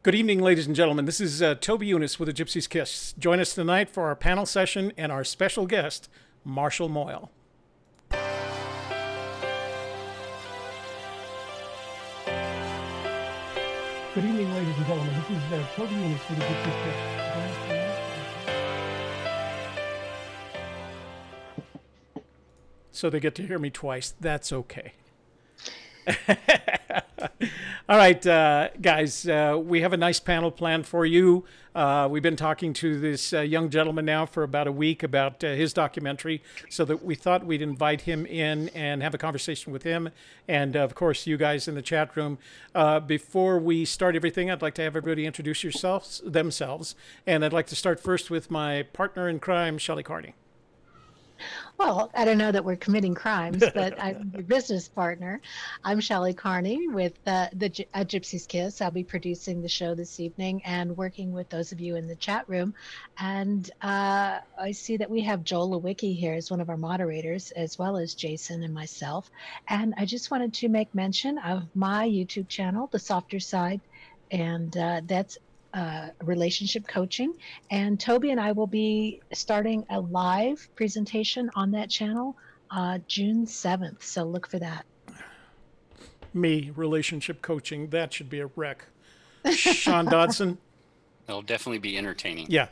Good evening, ladies and gentlemen. This is Toby Eunice with the Gypsy Kiss. Join us tonight for our panel session and our special guest, Marshall Moyle. Good evening, ladies and gentlemen. This is Toby Eunice with the Gypsy Kiss. So they get to hear me twice. That's okay. All right, guys, we have a nice panel planned for you. We've been talking to this young gentleman now for about a week about his documentary, so that we thought we'd invite him in and have a conversation with him. And, of course, you guys in the chat room. Before we start everything, I'd like to have everybody introduce themselves. And I'd like to start first with my partner in crime, Shelley Carney. Well, I don't know that we're committing crimes, but I'm your business partner. I'm Shelley Carney with Gypsy's Kiss. I'll be producing the show this evening and working with those of you in the chat room. And I see that we have Joel Lewicki here as one of our moderators, as well as Jason and myself. And I just wanted to make mention of my YouTube channel, The Softer Side, and that's relationship coaching, and Toby and I will be starting a live presentation on that channel June 7th, so look for that. Me, relationship coaching, that should be a wreck. Sean Dodson. It'll definitely be entertaining. Yeah.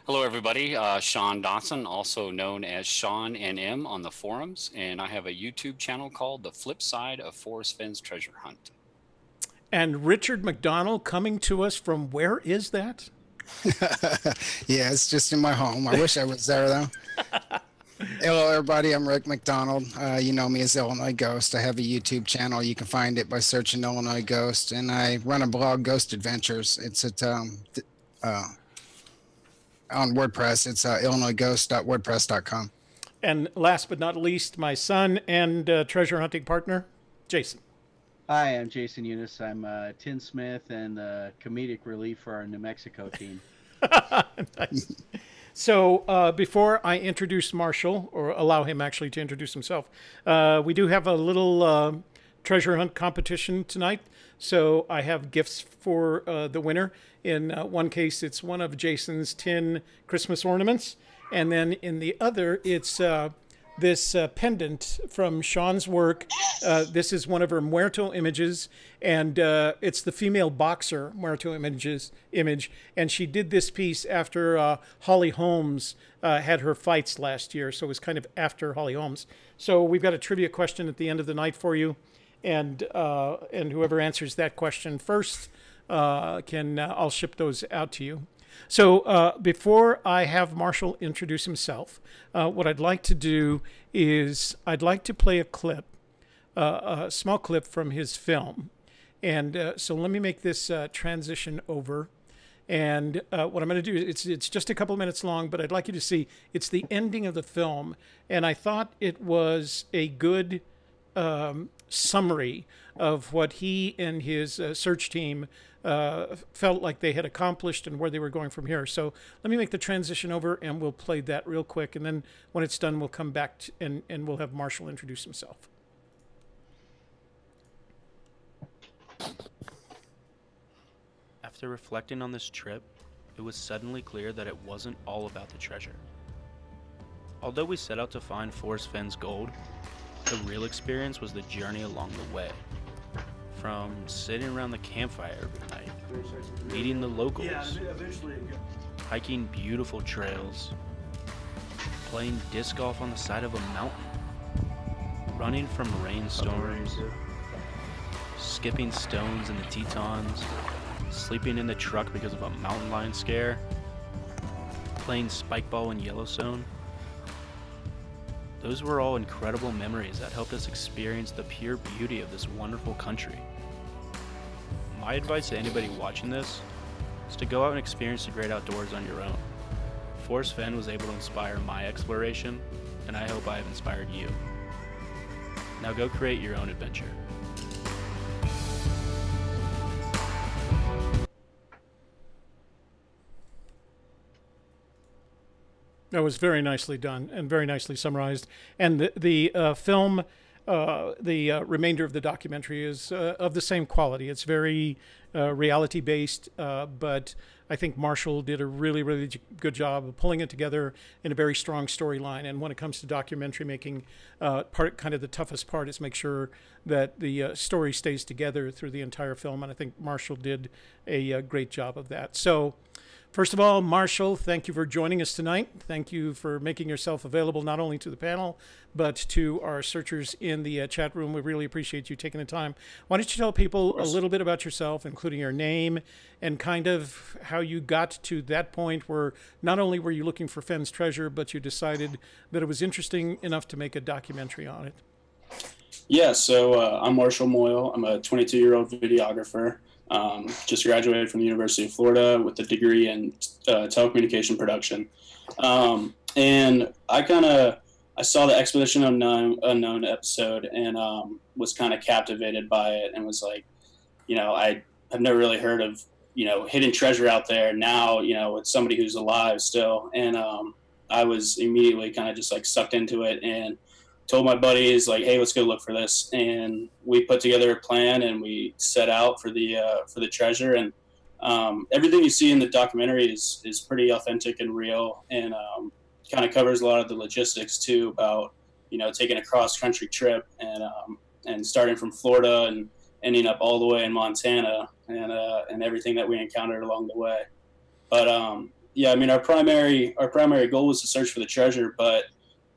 Hello, everybody. Sean Dodson, also known as Sean and M on the forums, and I have a YouTube channel called The Flip Side of Forrest Fenn's Treasure Hunt. And Richard McDonald coming to us from, where is that? Yeah, it's just in my home. I wish I was there, though. Hello, everybody. I'm Rick McDonald. You know me as Illinois Ghost. I have a YouTube channel. You can find it by searching Illinois Ghost. And I run a blog, Ghost Adventures. It's at on WordPress. It's illinoisghost.wordpress.com. And last but not least, my son and treasure hunting partner, Jason. Hi, I'm Jason Eunice. I'm Tinsmith and comedic relief for our New Mexico team. Nice. So before I introduce Marshall, or allow him actually to introduce himself, we do have a little treasure hunt competition tonight. So I have gifts for the winner. In one case, it's one of Jason's tin Christmas ornaments. And then in the other, it's this pendant from Sean's work. This is one of her Muerto images, and it's the female boxer Muerto image. And she did this piece after Holly Holmes had her fights last year, so it was kind of after Holly Holmes. So we've got a trivia question at the end of the night for you, and whoever answers that question first I'll ship those out to you. So before I have Marshall introduce himself, what I'd like to do is I'd like to play a clip, a small clip from his film. And so let me make this transition over. And what I'm going to do, it's just a couple minutes long, but I'd like you to see it's the ending of the film. And I thought it was a good summary of what he and his search team felt like they had accomplished and where they were going from here. So let me make the transition over and we'll play that real quick. And then when it's done, we'll come back and we'll have Marshall introduce himself. After reflecting on this trip, it was suddenly clear that it wasn't all about the treasure. Although we set out to find Forrest Fenn's gold, the real experience was the journey along the way. From sitting around the campfire every night, meeting the locals, hiking beautiful trails, playing disc golf on the side of a mountain, running from rainstorms, skipping stones in the Tetons, sleeping in the truck because of a mountain lion scare, playing spikeball in Yellowstone. Those were all incredible memories that helped us experience the pure beauty of this wonderful country. My advice to anybody watching this is to go out and experience the great outdoors on your own. Forrest Fenn was able to inspire my exploration, and I hope I have inspired you. Now go create your own adventure. That was very nicely done and very nicely summarized. And the film the remainder of the documentary is of the same quality. It's very reality based, but I think Marshall did a really, really good job of pulling it together in a very strong storyline. And when it comes to documentary making, kind of the toughest part is make sure that the story stays together through the entire film. And I think Marshall did a great job of that. So, first of all, Marshall, thank you for joining us tonight. Thank you for making yourself available not only to the panel, but to our searchers in the chat room. We really appreciate you taking the time. Why don't you tell people a little bit about yourself, including your name, and kind of how you got to that point where not only were you looking for Fenn's treasure, but you decided that it was interesting enough to make a documentary on it. Yeah, so I'm Marshall Moyle. I'm a 22-year-old videographer. Just graduated from the University of Florida with a degree in telecommunication production. And I saw the Expedition Unknown episode and was kind of captivated by it and was like, I've never really heard of, hidden treasure out there now, with somebody who's alive still. And I was immediately kind of just like sucked into it and told my buddies like, hey, let's go look for this. And we put together a plan and we set out for the treasure. And everything you see in the documentary is pretty authentic and real, and kind of covers a lot of the logistics too about, taking a cross country trip and starting from Florida and ending up all the way in Montana and everything that we encountered along the way. But yeah, I mean, our primary goal was to search for the treasure, but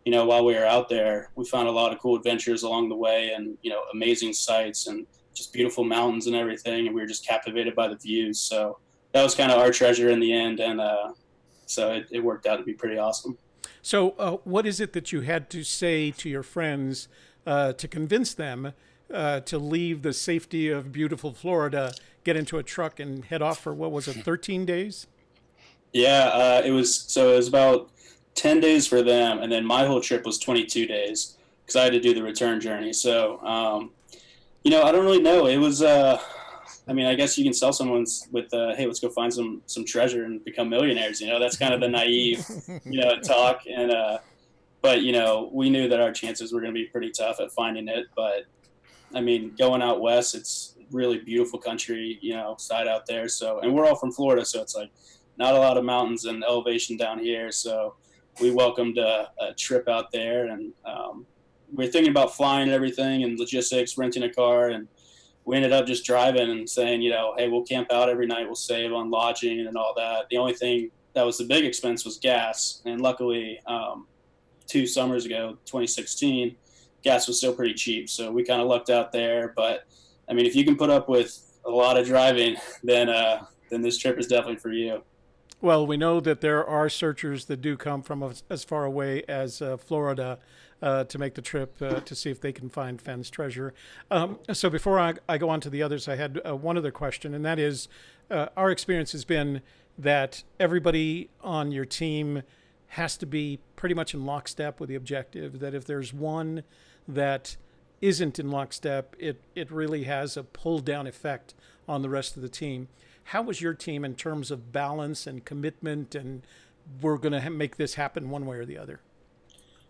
while we were out there, we found a lot of cool adventures along the way and, amazing sights and just beautiful mountains and everything. And we were just captivated by the views. So that was kind of our treasure in the end. And so it worked out to be pretty awesome. So what is it that you had to say to your friends to convince them to leave the safety of beautiful Florida, get into a truck and head off for, what was it, 13 days? Yeah, it was about 10 days for them, and then my whole trip was 22 days because I had to do the return journey. So, I don't really know. It was, I guess you can sell someone with, hey, let's go find some treasure and become millionaires. That's kind of the naive, talk. And, but, we knew that our chances were going to be pretty tough at finding it. But, I mean, going out west, it's really beautiful country, side out there. So, and we're all from Florida, so it's like not a lot of mountains and elevation down here. So, we welcomed a trip out there, and we were thinking about flying and everything and logistics, renting a car, and we ended up just driving and saying, hey, we'll camp out every night, we'll save on lodging and all that. The only thing that was the big expense was gas, and luckily 2 summers ago, 2016, gas was still pretty cheap, so we kind of lucked out there. But I mean, if you can put up with a lot of driving, then this trip is definitely for you. Well, we know that there are searchers that do come from as far away as Florida to make the trip to see if they can find Fenn's treasure. So before I go on to the others, I had one other question, and that is, our experience has been that everybody on your team has to be pretty much in lockstep with the objective, that if there's one that isn't in lockstep, it really has a pull-down effect on the rest of the team. How was your team in terms of balance and commitment, and we're going to make this happen one way or the other?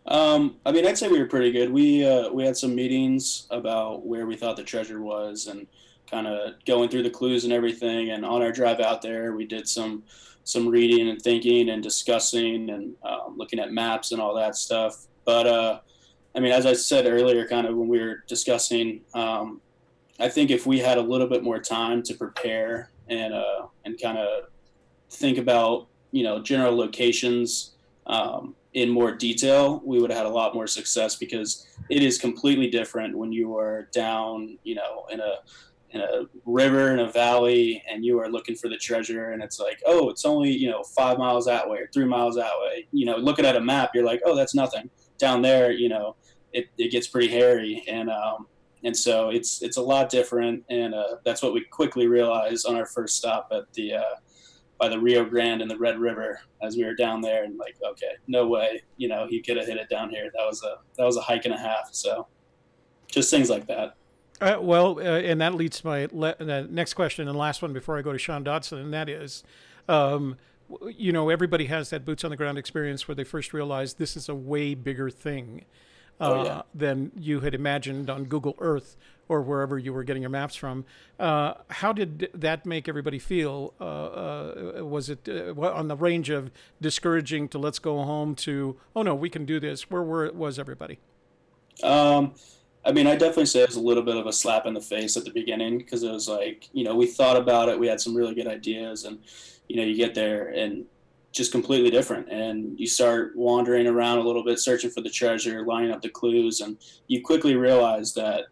I'd say we were pretty good. We had some meetings about where we thought the treasure was and kind of going through the clues and everything. And on our drive out there, we did some reading and thinking and discussing and looking at maps and all that stuff. But, as I said earlier, kind of when we were discussing, I think if we had a little bit more time to prepare and kind of think about, general locations in more detail, we would have had a lot more success, because it is completely different when you are down, in a river, in a valley, and you are looking for the treasure, and it's like, oh, it's only, 5 miles that way or 3 miles that way. Looking at a map, you're like, oh, that's nothing. Down there, it gets pretty hairy, and so it's a lot different, and that's what we quickly realized on our first stop at by the Rio Grande and the Red River as we were down there, and like, okay, no way, he could have hit it down here. That was a hike and a half. So just things like that. And that leads to my next question and last one before I go to Sean Dodson, and that is, everybody has that boots on the ground experience where they first realize this is a way bigger thing. than you had imagined on Google Earth or wherever you were getting your maps from. How did that make everybody feel? Was it on the range of discouraging to let's go home to, oh no, we can do this? Was everybody? I mean, I definitely say it was a little bit of a slap in the face at the beginning, because it was like, we thought about it. We had some really good ideas, and, you get there and just completely different. And you start wandering around a little bit, searching for the treasure, lining up the clues. And you quickly realize that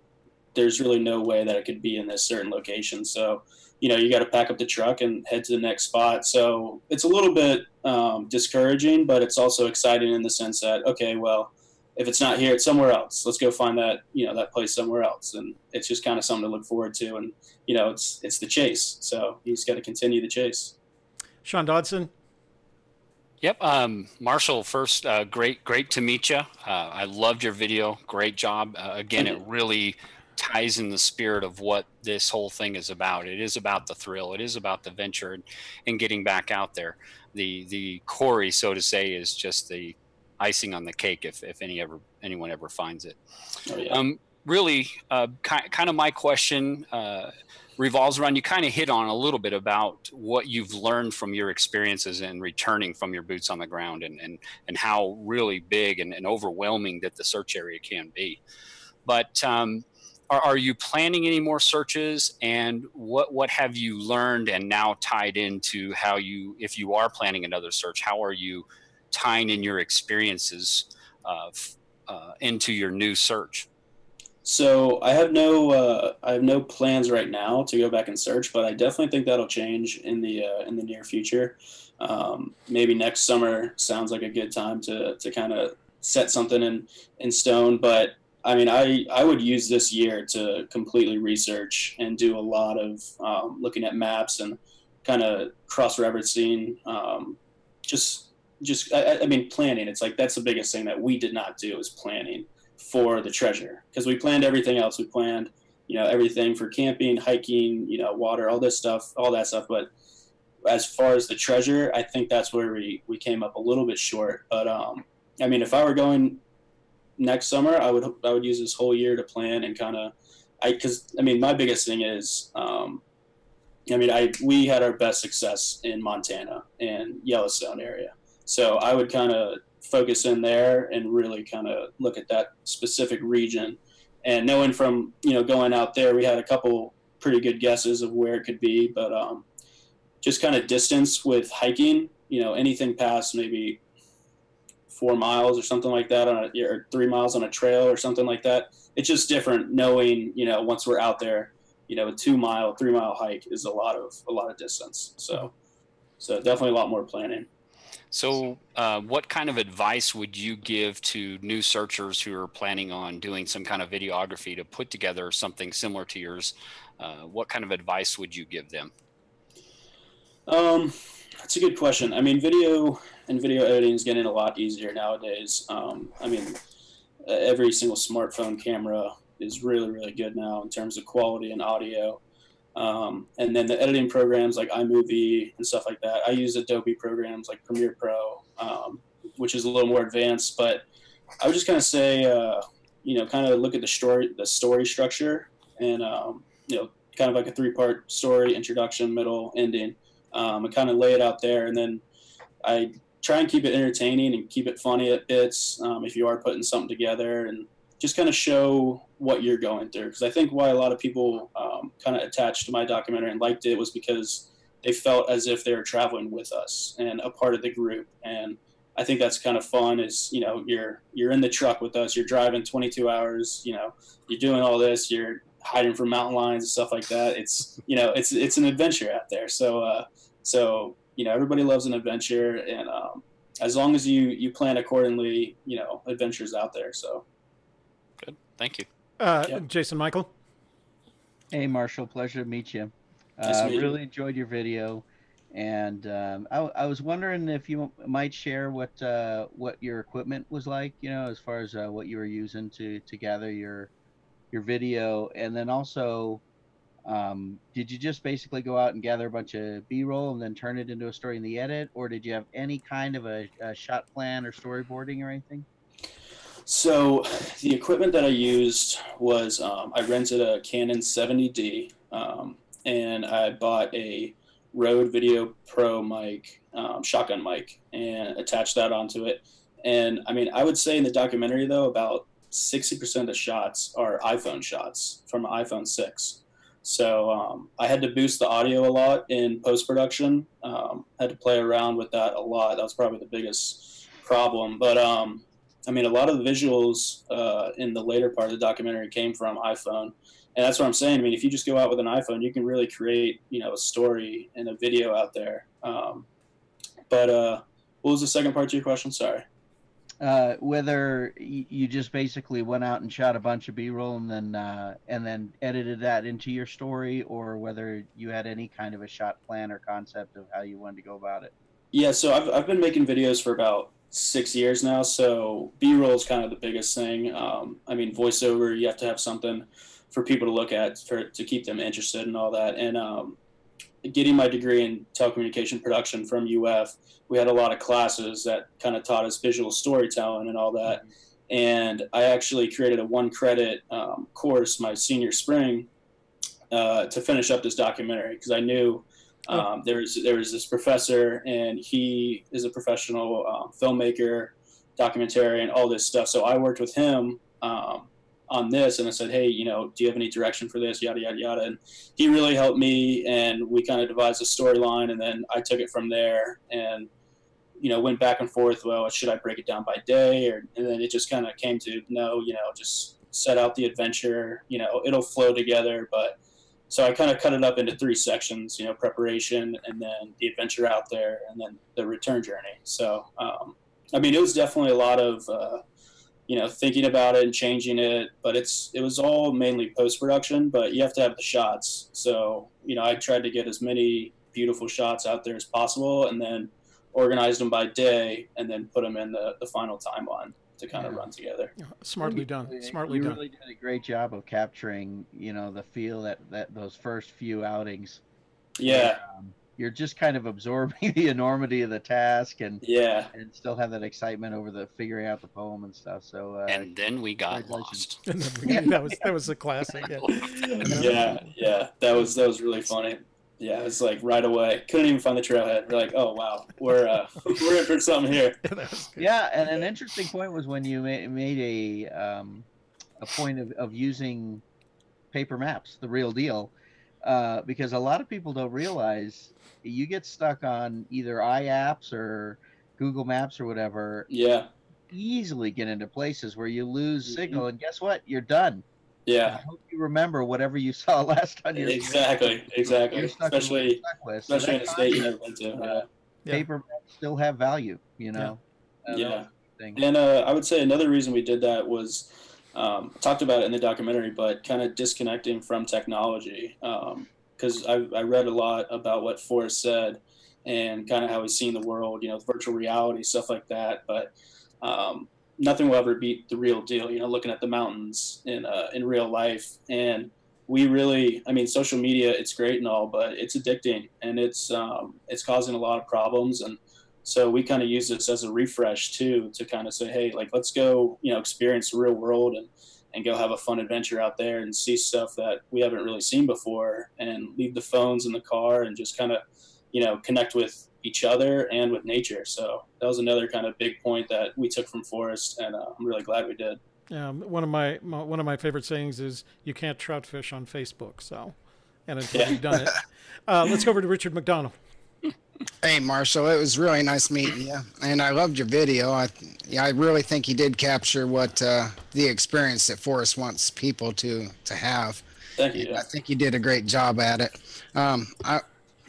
there's really no way that it could be in this certain location. So, you got to pack up the truck and head to the next spot. So it's a little bit discouraging, but it's also exciting in the sense that, okay, well, if it's not here, it's somewhere else. Let's go find that, that place somewhere else. And it's just kind of something to look forward to. And, it's the chase. So you just got to continue the chase. Sean Dodson. Yep. Marshall, first, great to meet you. I loved your video. Great job. Again, it really ties in the spirit of what this whole thing is about. It is about the thrill. It is about the venture and getting back out there. The Corey, so to say, is just the icing on the cake if anyone ever finds it. Oh, yeah. Really, kind of my question revolves around, you kind of hit on a little bit about what you've learned from your experiences and returning from your boots on the ground, and how really big and overwhelming that the search area can be. But are you planning any more searches, and what have you learned and now tied into how if you are planning another search, how are you tying in your experiences into your new search? So I have no plans right now to go back and search, but I definitely think that'll change in the near future. Maybe next summer sounds like a good time to kind of set something in stone. But I mean, I would use this year to completely research and do a lot of looking at maps and kind of cross-referencing. I mean, planning. It's like that's the biggest thing that we did not do, is planning for the treasure, because we planned everything else. We planned, everything for camping, hiking, water, all that stuff. But as far as the treasure, I think that's where we came up a little bit short. But I mean, if I were going next summer, I would use this whole year to plan and because my biggest thing is, we had our best success in Montana and Yellowstone area. So I would kind of focus in there and really kind of look at that specific region. And knowing from, going out there, we had a couple pretty good guesses of where it could be, but just kind of distance with hiking, anything past maybe 4 miles or something like that or 3 miles on a trail or something like that. It's just different knowing, once we're out there, a 2 mile, 3 mile hike is a lot of distance. So definitely a lot more planning. So what kind of advice would you give to new searchers who are planning on doing some kind of videography to put together something similar to yours? What kind of advice would you give them? That's a good question. I mean, video editing is getting a lot easier nowadays. Every single smartphone camera is really, really good now in terms of quality and audio. And then the editing programs like iMovie and stuff like that. I use Adobe programs like Premiere Pro, which is a little more advanced. But I would just kind of say, kind of look at the story structure, and kind of like a 3-part story: introduction, middle, ending, and kind of lay it out there. And then I try and keep it entertaining and keep it funny at bits if you are putting something together, and just kind of show what you're going through. Because I think why a lot of people kind of attached to my documentary and liked it was because they felt as if they were traveling with us and a part of the group. And I think that's kind of fun is, you're in the truck with us, you're driving 22 hours, you're doing all this, you're hiding from mountain lions and stuff like that. It's, it's an adventure out there. So everybody loves an adventure, and as long as you plan accordingly, adventure's out there. So. Good. Thank you. Yep. Jason Michael. Hey, Marshall. Pleasure to meet you. Nice to meet you. Really enjoyed your video. And I was wondering if you might share what your equipment was like, as far as what you were using to gather your video. And then also, did you just basically go out and gather a bunch of B-roll and then turn it into a story in the edit? Or did you have any kind of a shot plan or storyboarding or anything? So the equipment that I used was I rented a Canon 70D, and I bought a Rode Video Pro mic, shotgun mic, and attached that onto it. And I mean, I would say in the documentary though, about 60% of the shots are iPhone shots from an iPhone 6. So I had to boost the audio a lot in post-production. Had to play around with that a lot. That was probably the biggest problem. But I mean, a lot of the visuals in the later part of the documentary came from iPhone. And that's what I'm saying. I mean, if you just go out with an iPhone, you can really create, you know, a story and a video out there. But what was the second part to your question? Sorry. Whether you just basically went out and shot a bunch of B-roll and then edited that into your story, or whether you had any kind of a shot plan or concept of how you wanted to go about it. Yeah, so I've been making videos for about 6 years now. So B-roll is kind of the biggest thing. I mean, voiceover, you have to have something for people to look at to keep them interested and all that. And getting my degree in telecommunication production from UF, we had a lot of classes that kind of taught us visual storytelling and all that. And I actually created a 1-credit course my senior spring to finish up this documentary, because I knew there was this professor, and he is a professional filmmaker, documentarian, all this stuff. So I worked with him on this, and I said, hey, you know, do you have any direction for this, yada, yada, yada. And he really helped me, and we kind of devised a storyline, and then I took it from there and, you know, went back and forth. Well, should I break it down by day? And then it just kind of came to, no, you know, just set out the adventure, you know, it'll flow together. But so I kind of cut it up into 3 sections, you know, preparation, and then the adventure out there, and then the return journey. So, I mean, it was definitely a lot of, you know, thinking about it and changing it, but it was all mainly post-production, but you have to have the shots. So, you know, I tried to get as many beautiful shots out there as possible, and then organized them by day, and then put them in the final timeline to kind of run together. Smartly done. Smartly you done. really did a great job of capturing, you know, the feel that those first few outings. Yeah. You're just kind of absorbing the enormity of the task, and still have that excitement over the figuring out the poem and stuff. So and then we got lost. that was a classic. Yeah. That was really funny. Yeah, it was like right away. Couldn't even find the trailhead. We're like, oh wow, we're in for something here. Yeah, and an interesting point was when you made a point of using paper maps, the real deal, because a lot of people don't realize you get stuck on either iApps or Google Maps or whatever. Yeah, easily get into places where you lose signal, and guess what? You're done. Yeah. I hope you remember whatever you saw last time. Exactly. Especially in a state you never been to. Paper maps still have value, you know. Yeah. And I would say another reason we did that was talked about it in the documentary, but kind of disconnecting from technology. Because I read a lot about what Forrest said and kind of how he's seen the world, you know, virtual reality, stuff like that. But nothing will ever beat the real deal, you know, looking at the mountains in real life. And we really, I mean, social media, it's great and all, but it's addicting, and it's causing a lot of problems. And so we kind of use this as a refresh too, to kind of say, hey, like, let's go, you know, experience the real world and go have a fun adventure out there and see stuff that we haven't really seen before, and leave the phones in the car and just kind of, you know, connect with each other and with nature. So that was another kind of big point that we took from Forrest, and I'm really glad we did. Yeah, one of my favorite sayings is, you can't trout fish on Facebook. So, and until you've done it, let's go over to Richard McDonald. Hey, Marshall, it was really nice meeting you, and I loved your video. I really think you did capture what the experience that Forrest wants people to have. Thank you. I think you did a great job at it. I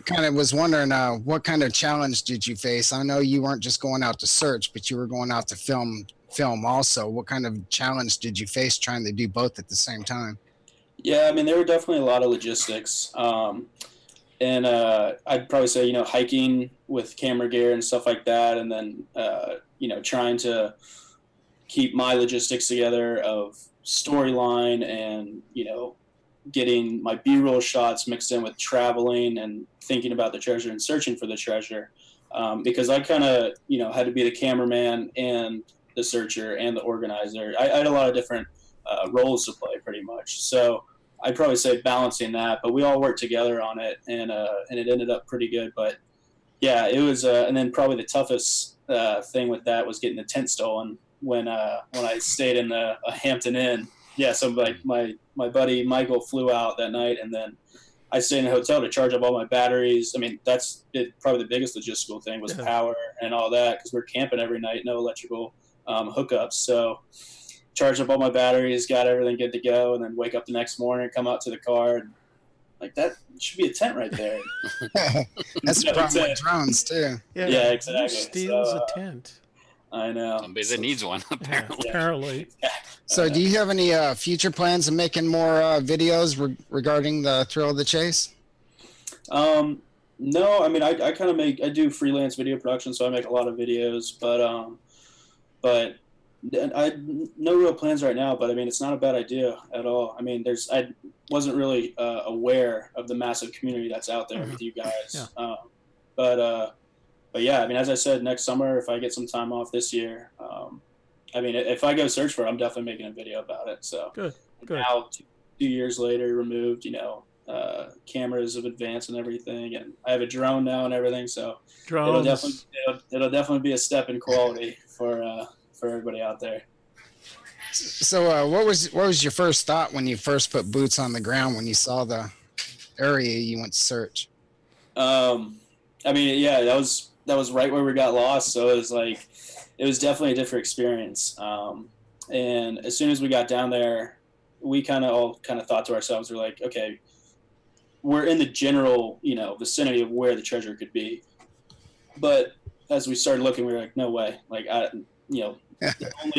kind of was wondering, what kind of challenge did you face? I know you weren't just going out to search, but you were going out to film also. What kind of challenge did you face trying to do both at the same time? Yeah, I mean, there were definitely a lot of logistics. And I'd probably say, you know, hiking with camera gear and stuff like that. And then, you know, trying to keep my logistics together of storyline and, you know, getting my B-roll shots mixed in with traveling and thinking about the treasure and searching for the treasure. Because I kind of, you know, had to be the cameraman and the searcher and the organizer. I had a lot of different roles to play pretty much. So I'd probably say balancing that, but we all worked together on it, and it ended up pretty good. But yeah, it was, and then probably the toughest thing with that was getting the tent stolen when I stayed in a Hampton Inn. Yeah, so my buddy Michael flew out that night, and then I stayed in a hotel to charge up all my batteries. I mean, that's probably the biggest logistical thing was power and all that, because we're camping every night, no electrical hookups. So charged up all my batteries, got everything good to go, and then wake up the next morning, come out to the car, and like, that should be a tent right there. That's the problem with drones too. Yeah, exactly. Who steals a tent? I know. Somebody that needs one, apparently. Yeah, apparently. So do you have any future plans of making more videos regarding the thrill of the chase? No, I mean, I kind of I do freelance video production, so I make a lot of videos, but I no real plans right now, but I mean, it's not a bad idea at all. I mean, I wasn't really aware of the massive community that's out there with you guys. Yeah. But yeah, I mean, as I said, next summer, if I get some time off this year, I mean, if I go search for it, I'm definitely making a video about it. So good. Now, 2 years later, removed, cameras have advanced and everything, and I have a drone now and everything. So Drones. it'll definitely be a step in quality for everybody out there. So what was your first thought when you first put boots on the ground, when you saw the area you went to search? I mean, yeah, that was right where we got lost. So it was definitely a different experience. And as soon as we got down there, we all thought to ourselves, we're like, okay, we're in the general, vicinity of where the treasure could be. But as we started looking, we were like, no way. Like,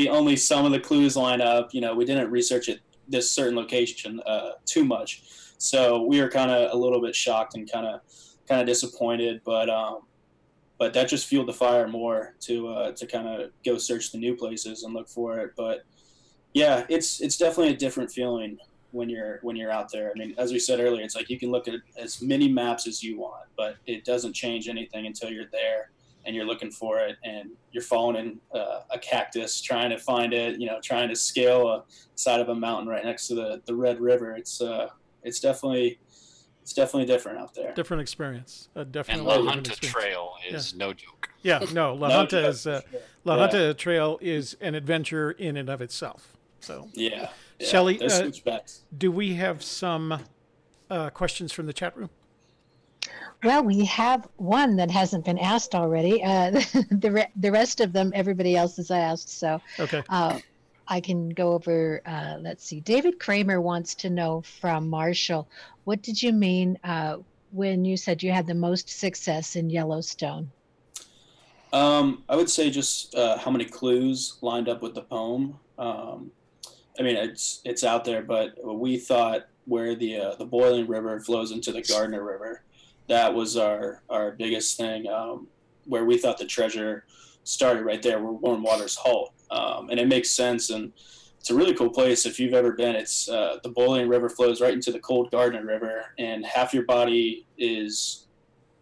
only some of the clues line up. We didn't research this certain location too much. So we were kind of a little bit shocked and kind of disappointed, but that just fueled the fire more to kind of go search the new places and look for it. But yeah, it's definitely a different feeling when you're out there. I mean, as we said earlier, it's like you can look at as many maps as you want, but it doesn't change anything until you're there and you're looking for it, and you're following a cactus, trying to find it, trying to scale a side of a mountain right next to the Red River. It's definitely different out there. Different experience. Definitely. And La Junta Trail is no joke. Yeah, no, La Junta Trail is an adventure in and of itself. So yeah. Shelley, do we have some questions from the chat room? Well, we have one that hasn't been asked already. The rest of them, everybody else has asked. So okay. I can go over, let's see. David Kramer wants to know from Marshall, what did you mean when you said you had the most success in Yellowstone? I would say just how many clues lined up with the poem. I mean, it's out there, but we thought where the Boiling River flows into the Gardner River, that was our biggest thing, where we thought the treasure started right there where Warm Waters halt. And it makes sense, and it's a really cool place. If you've ever been, it's the Boiling River flows right into the cold Gardner River, and half your body is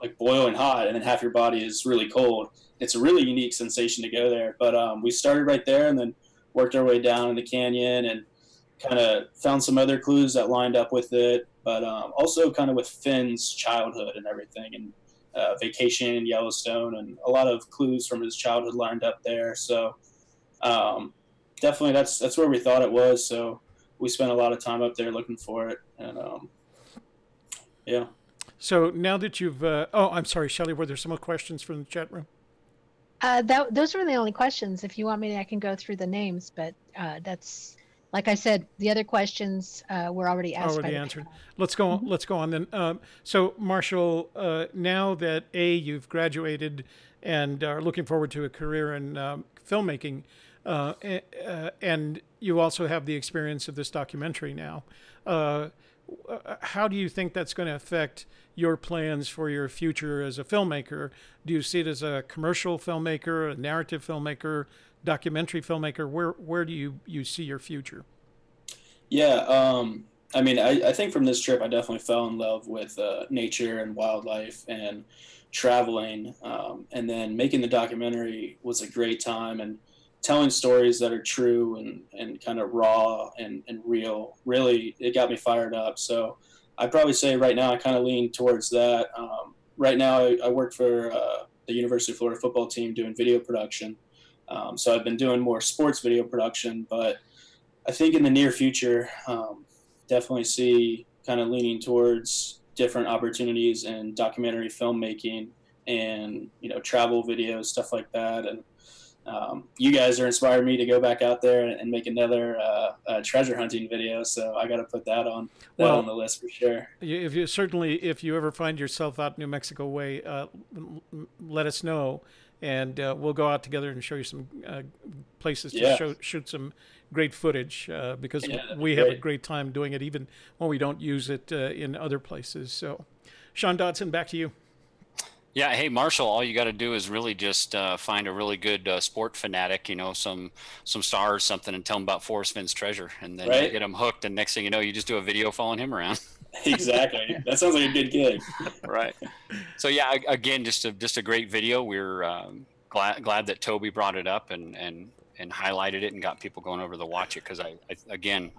like boiling hot, and then half your body is really cold. It's a really unique sensation to go there. But we started right there, and then worked our way down in the canyon, and kind of found some other clues that lined up with it. But also kind of with Fenn's childhood and everything, and vacation in Yellowstone, and a lot of clues from his childhood lined up there. So definitely that's where we thought it was. So we spent a lot of time up there looking for it. And yeah. So now that you've, I'm sorry, Shelley, were there some more questions from the chat room? Those were the only questions. If you want me, I can go through the names, but that's, like I said, the other questions were already asked. Already answered. Let's go on. Let's go on then. So Marshall, now that you've graduated and are looking forward to a career in filmmaking, and you also have the experience of this documentary now, how do you think that's going to affect your plans for your future as a filmmaker? Do you see it as a commercial filmmaker, a narrative filmmaker, documentary filmmaker? Where do you see your future? Yeah, I mean, I think from this trip, I definitely fell in love with nature and wildlife and traveling, and then making the documentary was a great time, and telling stories that are true and kind of raw and real, really, it got me fired up. So I'd probably say right now I kind of lean towards that. Right now I work for the University of Florida football team doing video production. So I've been doing more sports video production, but I think in the near future, definitely see kind of leaning towards different opportunities in documentary filmmaking and, you know, travel videos, stuff like that. And you guys are inspiring me to go back out there and make another treasure hunting video. So I got to put that on on the list for sure. If you ever find yourself out New Mexico way, let us know, and we'll go out together and show you some places to shoot some great footage, because we have a great time doing it, even when we don't use it in other places. So, Sean Dodson, back to you. Yeah. Hey, Marshall, all you got to do is really just find a really good sport fanatic, you know, some star or something, and tell them about Forrest Fenn's treasure, and then you get them hooked. And next thing you know, you just do a video following him around. Exactly. That sounds like a good gig. Right. So yeah, again, just a great video. We're glad that Toby brought it up and highlighted it and got people going over to watch it, because I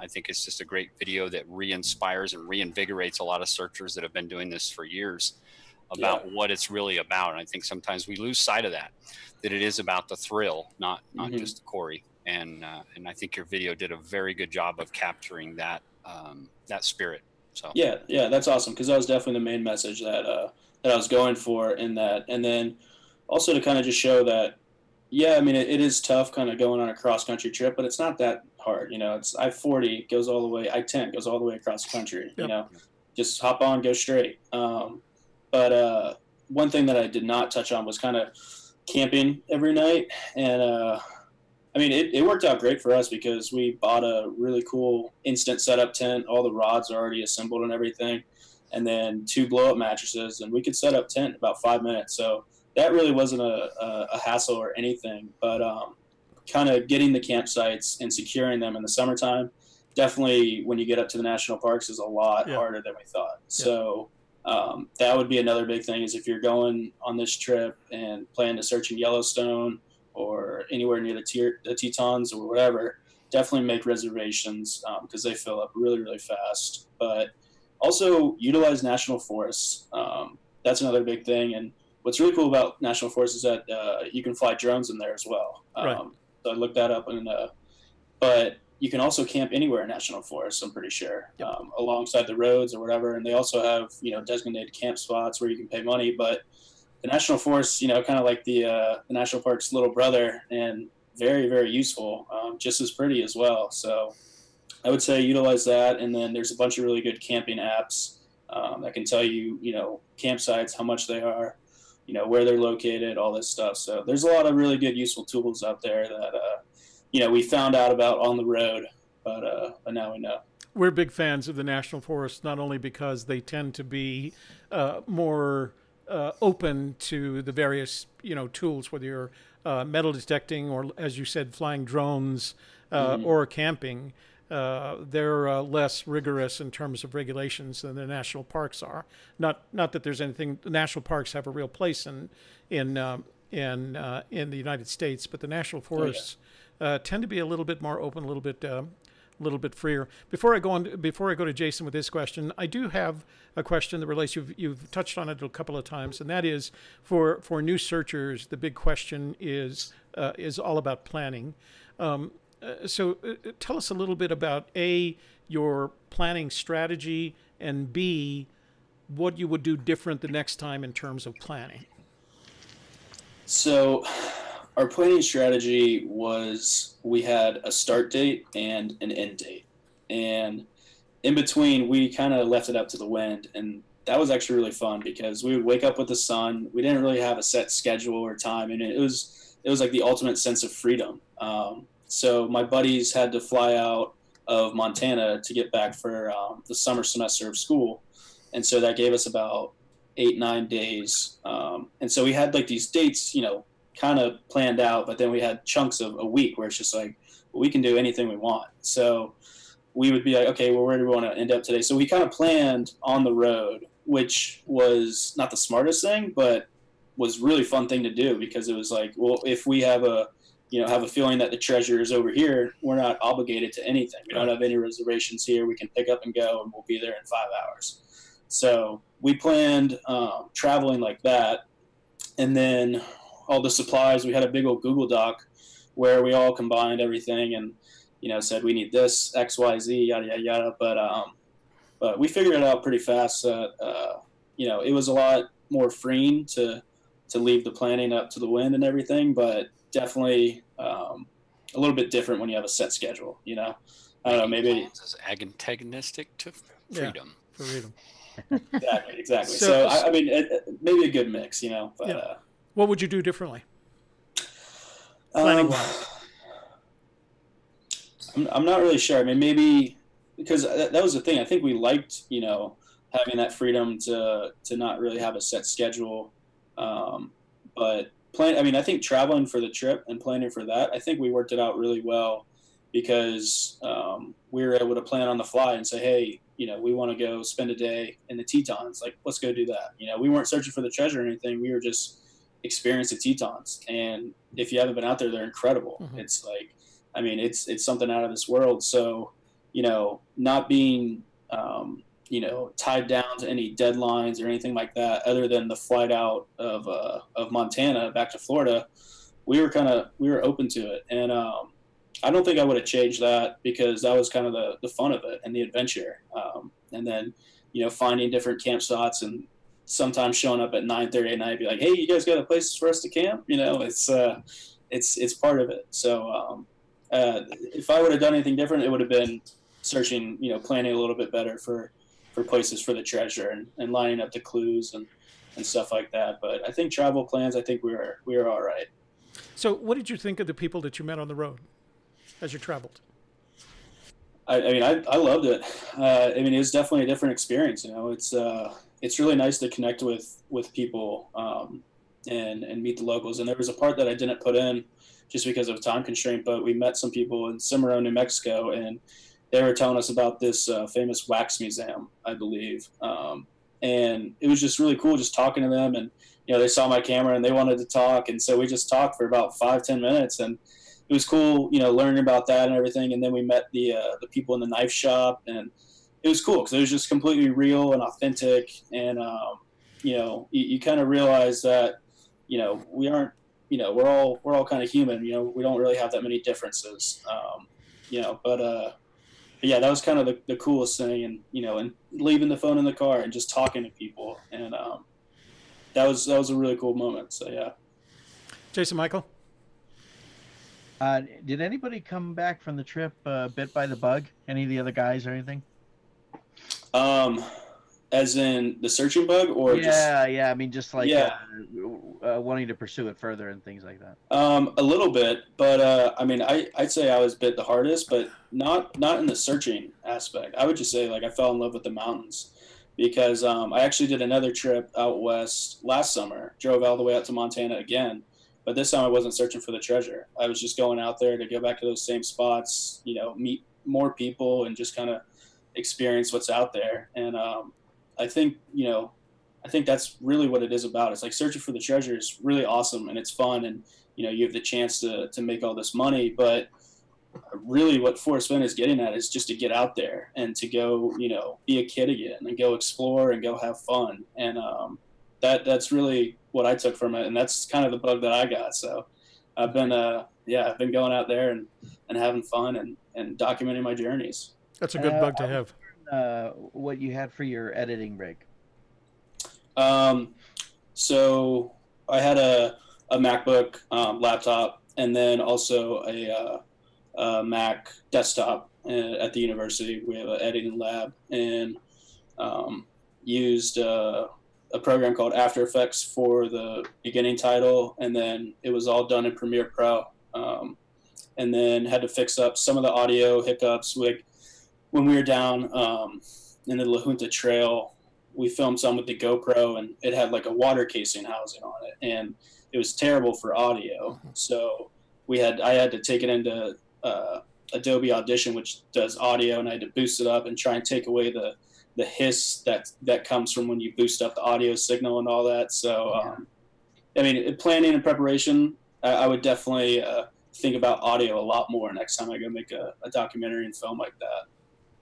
think it's just a great video that re-inspires and reinvigorates a lot of searchers that have been doing this for years about what it's really about. And I think sometimes we lose sight of that it is about the thrill, not just the Corey. And I think your video did a very good job of capturing that spirit. So yeah, that's awesome, because that was definitely the main message that I was going for in that. And then also to kind of just show that, I mean, it is tough kind of going on a cross-country trip, but it's not that hard. You know, it's I-40 goes all the way, I-10 goes all the way across the country. You know, just hop on, go straight. But one thing that I did not touch on was kind of camping every night. And, I mean, it worked out great for us, because we bought a really cool instant setup tent. All the rods are already assembled and everything. And then 2 blow-up mattresses, and we could set up tent in about 5 minutes. So that really wasn't a hassle or anything, but kind of getting the campsites and securing them in the summertime, definitely when you get up to the national parks, is a lot harder than we thought. So that would be another big thing, is if you're going on this trip and plan to search in Yellowstone or anywhere near the Tetons or whatever, definitely make reservations, because they fill up really, really fast. But also utilize national forests. That's another big thing. And what's really cool about national forests is that you can fly drones in there as well. So I looked that up, and but you can also camp anywhere in national forests, I'm pretty sure, alongside the roads or whatever. And they also have, you know, designated camp spots where you can pay money. But the national forests, you know, kind of like the national park's little brother, and very, very useful, just as pretty as well. So I would say utilize that. And then there's a bunch of really good camping apps that can tell you, you know, campsites, how much they are, you know, where they're located, all this stuff. So there's a lot of really good, useful tools out there that, you know, we found out about on the road, but now we know. We're big fans of the national forests, not only because they tend to be more open to the various, you know, tools, whether you're metal detecting or, as you said, flying drones or camping. They're less rigorous in terms of regulations than the national parks are. Not that there's anything. The national parks have a real place in the United States, but the national forests tend to be a little bit more open, a little bit freer. Before I go to Jason with this question, I do have a question that relates. You've touched on it a couple of times, and that is for new searchers. The big question is all about planning. So tell us a little bit about A, your planning strategy, and B, what you would do different the next time in terms of planning. So our planning strategy was, we had a start date and an end date. And in between, we kind of left it up to the wind. And that was actually really fun, because we would wake up with the sun. We didn't really have a set schedule or time. And it was like the ultimate sense of freedom. So my buddies had to fly out of Montana to get back for the summer semester of school. And so that gave us about 8-9 days. And so we had like these dates, you know, kind of planned out, but then we had chunks of a week where it's just like, well, we can do anything we want. So we would be like, okay, well, where do we want to end up today? So we kind of planned on the road, which was not the smartest thing, but was really fun thing to do, because it was like, well, if we have a have a feeling that the treasure is over here, we're not obligated to anything. We don't have any reservations here. We can pick up and go, and we'll be there in 5 hours. So we planned traveling like that. And then all the supplies, we had a big old Google Doc where we all combined everything and, said we need this, X, Y, Z, yada, yada, yada. But we figured it out pretty fast that, it was a lot more freeing to leave the planning up to the wind and everything, but definitely a little bit different when you have a set schedule, I don't know, maybe it's antagonistic to freedom. Yeah, freedom. Exactly. So I mean, maybe a good mix, but yeah. What would you do differently? Planning wise? I'm not really sure. I mean, maybe because that was the thing. I think we liked, having that freedom to not really have a set schedule. But I think traveling for the trip and planning for that, I think we worked it out really well because we were able to plan on the fly and say, hey, we want to go spend a day in the Tetons. Like, let's go do that. We weren't searching for the treasure or anything. We were just experiencing the Tetons. And if you haven't been out there, they're incredible. Mm-hmm. It's like, I mean, it's something out of this world. So, not being, tied down to any deadlines or anything like that, other than the flight out of Montana back to Florida, we were open to it. And I don't think I would have changed that because that was kind of the fun of it and the adventure. And then, finding different camp spots and sometimes showing up at 9:30 at night, be like, hey, you guys got a place for us to camp? It's part of it. So if I would have done anything different, it would have been searching, planning a little bit better for places for the treasure and lining up the clues and stuff like that. But I think travel plans, I think we were all right. So what did you think of the people that you met on the road as you traveled? I loved it. It was definitely a different experience. It's really nice to connect with people and meet the locals. And there was a part that I didn't put in just because of time constraint, but we met some people in Cimarron, New Mexico, and they were telling us about this famous wax museum, I believe. And it was just really cool just talking to them. And, they saw my camera and they wanted to talk. And so we just talked for about 5-10 minutes. And it was cool, learning about that and everything. And then we met the people in the knife shop. And it was cool because it was just completely real and authentic. And, you kind of realize that, we aren't, we're all kind of human. We don't really have that many differences. But yeah, that was kind of the coolest thing, and leaving the phone in the car and just talking to people, and that was a really cool moment. So yeah. Jason Michael, did anybody come back from the trip bit by the bug? Any of the other guys or anything? As in the searching bug, or yeah. I mean, just like wanting to pursue it further and things like that. A little bit, but I'd say I was bit the hardest, but not in the searching aspect. I would just say I fell in love with the mountains because I actually did another trip out west last summer. Drove all the way out to Montana again, but this time I wasn't searching for the treasure. I was just going out there to go back to those same spots, meet more people and just kind of experience what's out there. And I think that's really what it is about. It's like searching for the treasure is really awesome and it's fun, and you have the chance to make all this money. But really, what Forrest Fenn is getting at is just to get out there and to go, be a kid again and go explore and go have fun. And that's really what I took from it, and that's kind of the bug that I got. So I've been going out there and having fun and documenting my journeys. That's a good bug to have. What you had for your editing rig? So I had a MacBook laptop, and then also a Mac desktop at the university. We have an editing lab, and used a program called After Effects for the beginning title, and then it was all done in Premiere Pro. And then had to fix up some of the audio hiccups. When we were down in the La Junta Trail, we filmed some with the GoPro, and it had a water casing housing on it, and it was terrible for audio. So I had to take it into Adobe Audition, which does audio, and I had to boost it up and try and take away the hiss that comes from when you boost up the audio signal and all that. So, planning and preparation, I would definitely think about audio a lot more next time I go make a documentary and film like that,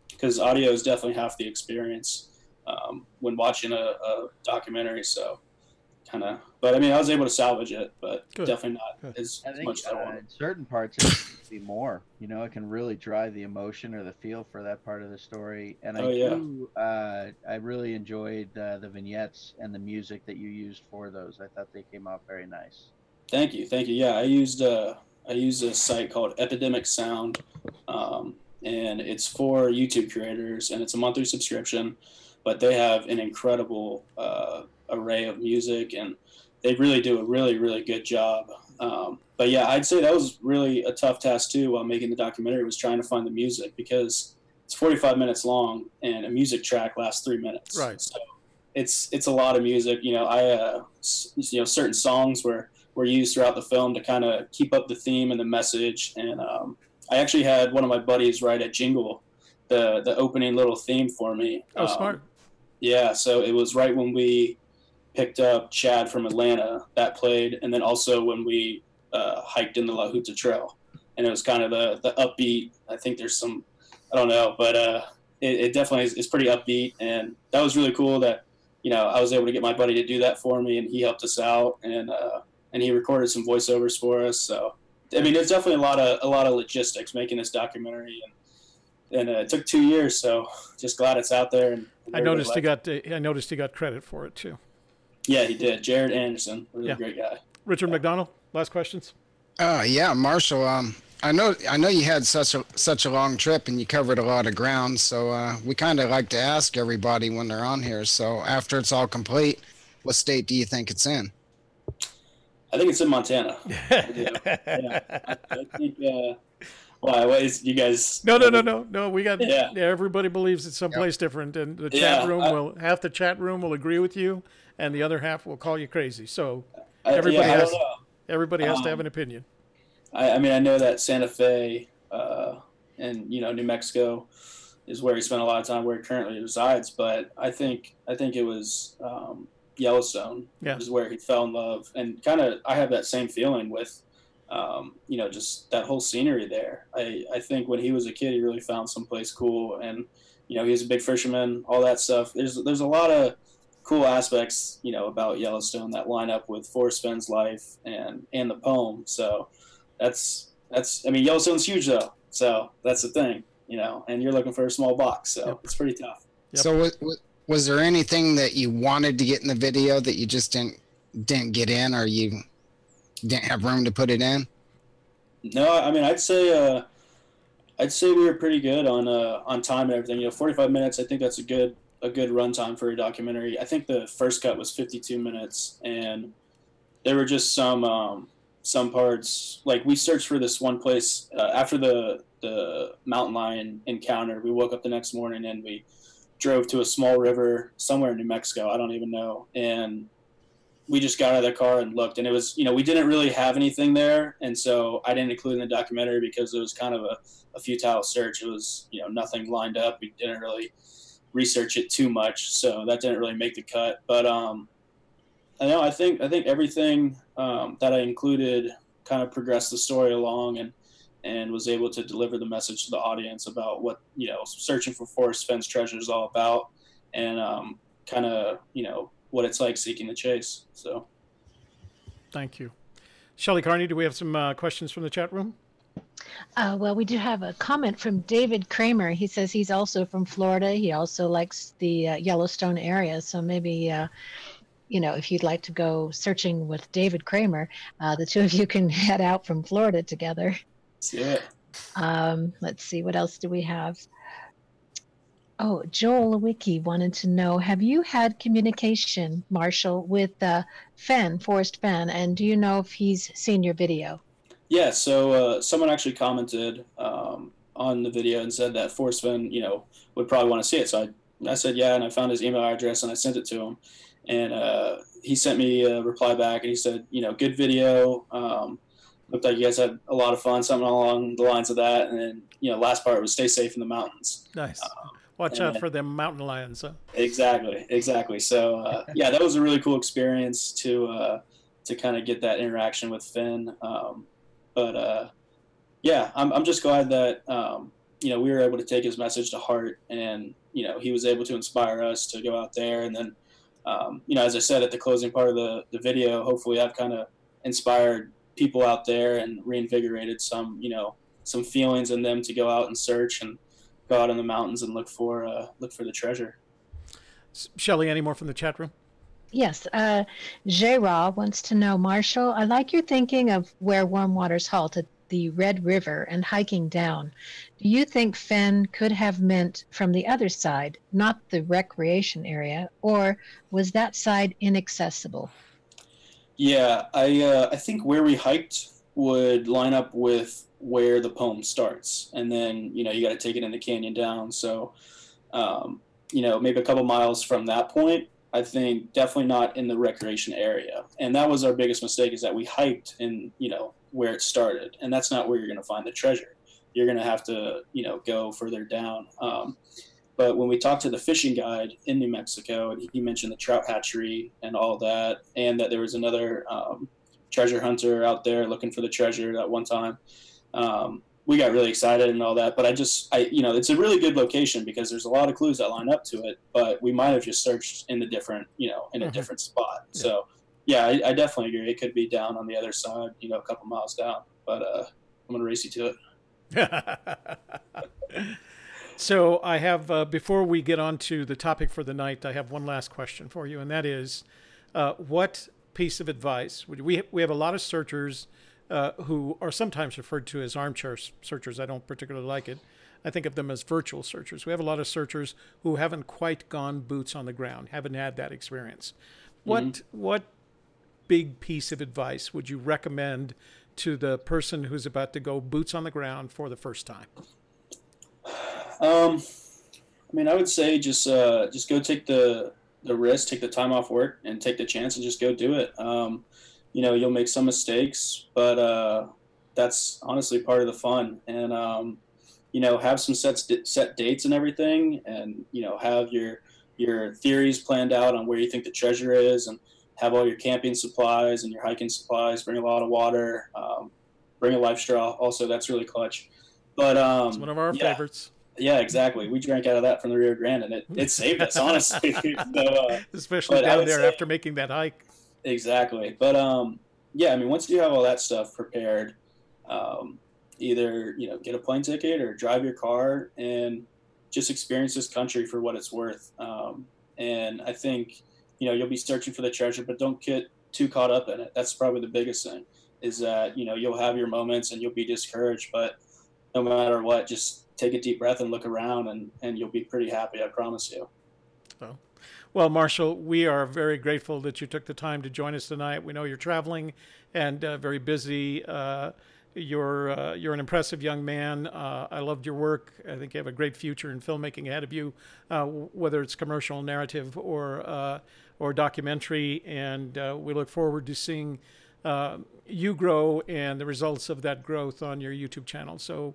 because audio is definitely half the experience when watching a documentary. So but I mean, I was able to salvage it, but Good. definitely not Good. as I think much as I wanted. in certain parts it can be more. You know, it can really drive the emotion or the feel for that part of the story. And I really enjoyed the vignettes and the music that you used for those. I thought they came out very nice. Thank you. Yeah, I used a site called Epidemic Sound, and it's for YouTube creators, and it's a monthly subscription, but they have an incredible array of music, and they really do a really, really good job. But yeah, I'd say that was really a tough task too while making the documentary, was trying to find the music, because it's 45 minutes long and a music track lasts 3 minutes. Right. So it's a lot of music. You know, certain songs were used throughout the film to kind of keep up the theme and the message. And I actually had one of my buddies write a jingle, the opening little theme for me. Oh, smart. Yeah, so it was right when we picked up Chad from Atlanta, that played, and then also when we hiked in the La Huta Trail, and it was kind of the upbeat. I think there's some, I don't know, but it definitely is pretty upbeat, and that was really cool that, you know, I was able to get my buddy to do that for me, and he helped us out, and he recorded some voiceovers for us. So I mean, it's definitely a lot of logistics making this documentary, and it took 2 years, so just glad it's out there. And I noticed he got credit for it too. Yeah, he did. Jared Anderson, really great guy. Richard McDonald, last questions. Yeah, Marshall. I know you had such a long trip and you covered a lot of ground. So we kind of like to ask everybody when they're on here. So after it's all complete, what state do you think it's in? I think it's in Montana. I think. Why? What is you guys? No. We got. Yeah. Everybody believes it's someplace different, and the chat room half the chat room will agree with you, and the other half will call you crazy. So everybody has to have an opinion. I mean, I know that Santa Fe and New Mexico is where he spent a lot of time, where he currently resides. But I think it was Yellowstone is where he fell in love, and kind of I have that same feeling with. Just that whole scenery there. I think when he was a kid, he really found someplace cool, and he was a big fisherman, all that stuff. There's a lot of cool aspects, about Yellowstone that line up with Forrest Fenn's life and the poem. So that's I mean, Yellowstone's huge though, so that's the thing, and you're looking for a small box, so it's pretty tough. Yep. So was there anything that you wanted to get in the video that you just didn't get in, or you didn't have room to put it in? No, I mean, I'd say we were pretty good on time and everything. 45 minutes. I think that's a good run time for a documentary. I think the first cut was 52 minutes, and there were just some parts, like we searched for this one place after the mountain lion encounter. We woke up the next morning and we drove to a small river somewhere in New Mexico. I don't even know, and we just got out of the car and looked, and it was, we didn't really have anything there. And so I didn't include in the documentary because it was kind of a futile search. It was, nothing lined up. We didn't really research it too much. So that didn't really make the cut. But I think everything that I included kind of progressed the story along and was able to deliver the message to the audience about what, searching for Forrest Fenn's treasure is all about, and kind of, what it's like seeking the chase. So thank you. Shelley Carney, do we have some questions from the chat room? Well, we do have a comment from David Kramer. He says he's also from Florida. He also likes the Yellowstone area. So maybe, if you'd like to go searching with David Kramer, the two of you can head out from Florida together. Yeah. Let's see, what else do we have? Oh, Joel Lewicki wanted to know, have you had communication, Marshall, with Forrest Fenn, and do you know if he's seen your video? Yeah, so someone actually commented on the video and said that Forrest Fenn, would probably want to see it. So I said, yeah, and I found his email address and I sent it to him. And he sent me a reply back and he said, good video. Looked like you guys had a lot of fun, something along the lines of that. And then, last part was stay safe in the mountains. Nice. Watch out for them mountain lions. Huh? Exactly. So, yeah, that was a really cool experience to kind of get that interaction with Finn. But yeah, I'm just glad that, you know, we were able to take his message to heart, and, you know, he was able to inspire us to go out there. And then, you know, as I said at the closing part of the video, hopefully I've kind of inspired people out there and reinvigorated some, you know, some feelings in them to go out and search and go out in the mountains and look for the treasure. Shelley, any more from the chat room? Yes, J-Raw wants to know, Marshall, I like your thinking of where Warm Waters halt at the Red River and hiking down. Do you think Fenn could have meant from the other side, not the recreation area, or was that side inaccessible? Yeah, I think where we hiked would line up with where the poem starts, and then, you know, you got to take it in the canyon down. So, you know, maybe a couple miles from that point, I think definitely not in the recreation area. And that was our biggest mistake, is that we hiked in, you know, where it started, and that's not where you're going to find the treasure. You're going to have to, you know, go further down. But when we talked to the fishing guide in New Mexico, and he mentioned the trout hatchery and all that, and that there was another treasure hunter out there looking for the treasure that one time, we got really excited and all that. But you know, it's a really good location because there's a lot of clues that line up to it, but we might have just searched in the different, you know, in a different spot. Yeah. So yeah, I definitely agree. It could be down on the other side, you know, a couple miles down, but I'm going to race you to it. So I have, before we get on to the topic for the night, I have one last question for you, and that is, what piece of advice we have a lot of searchers who are sometimes referred to as armchair searchers. I don't particularly like it. I think of them as virtual searchers. We have a lot of searchers who haven't quite gone boots on the ground, haven't had that experience. What big piece of advice would you recommend to the person who's about to go boots on the ground for the first time? I mean, I would say just go take the risk, take the time off work, and take the chance and just go do it. You know, you'll make some mistakes, but that's honestly part of the fun. And you know, have some set dates and everything, and, you know, have your theories planned out on where you think the treasure is, and have all your camping supplies and your hiking supplies. Bring a lot of water. Bring a life straw. Also, that's really clutch. But it's one of our favorites. Yeah, exactly. We drank out of that from the Rio Grande, and it saved us, honestly. So, especially down there after making that hike. Exactly. But yeah, I mean, once you have all that stuff prepared, either, you know, get a plane ticket or drive your car and just experience this country for what it's worth. And I think, you know, you'll be searching for the treasure, but don't get too caught up in it. That's probably the biggest thing, is that, you know, you'll have your moments and you'll be discouraged, but no matter what, just take a deep breath and look around, and you'll be pretty happy, I promise you. Oh. Well, Marshall, we are very grateful that you took the time to join us tonight. We know you're traveling and very busy. You're an impressive young man. I loved your work. I think you have a great future in filmmaking ahead of you, whether it's commercial, narrative, or documentary. And we look forward to seeing you grow and the results of that growth on your YouTube channel. So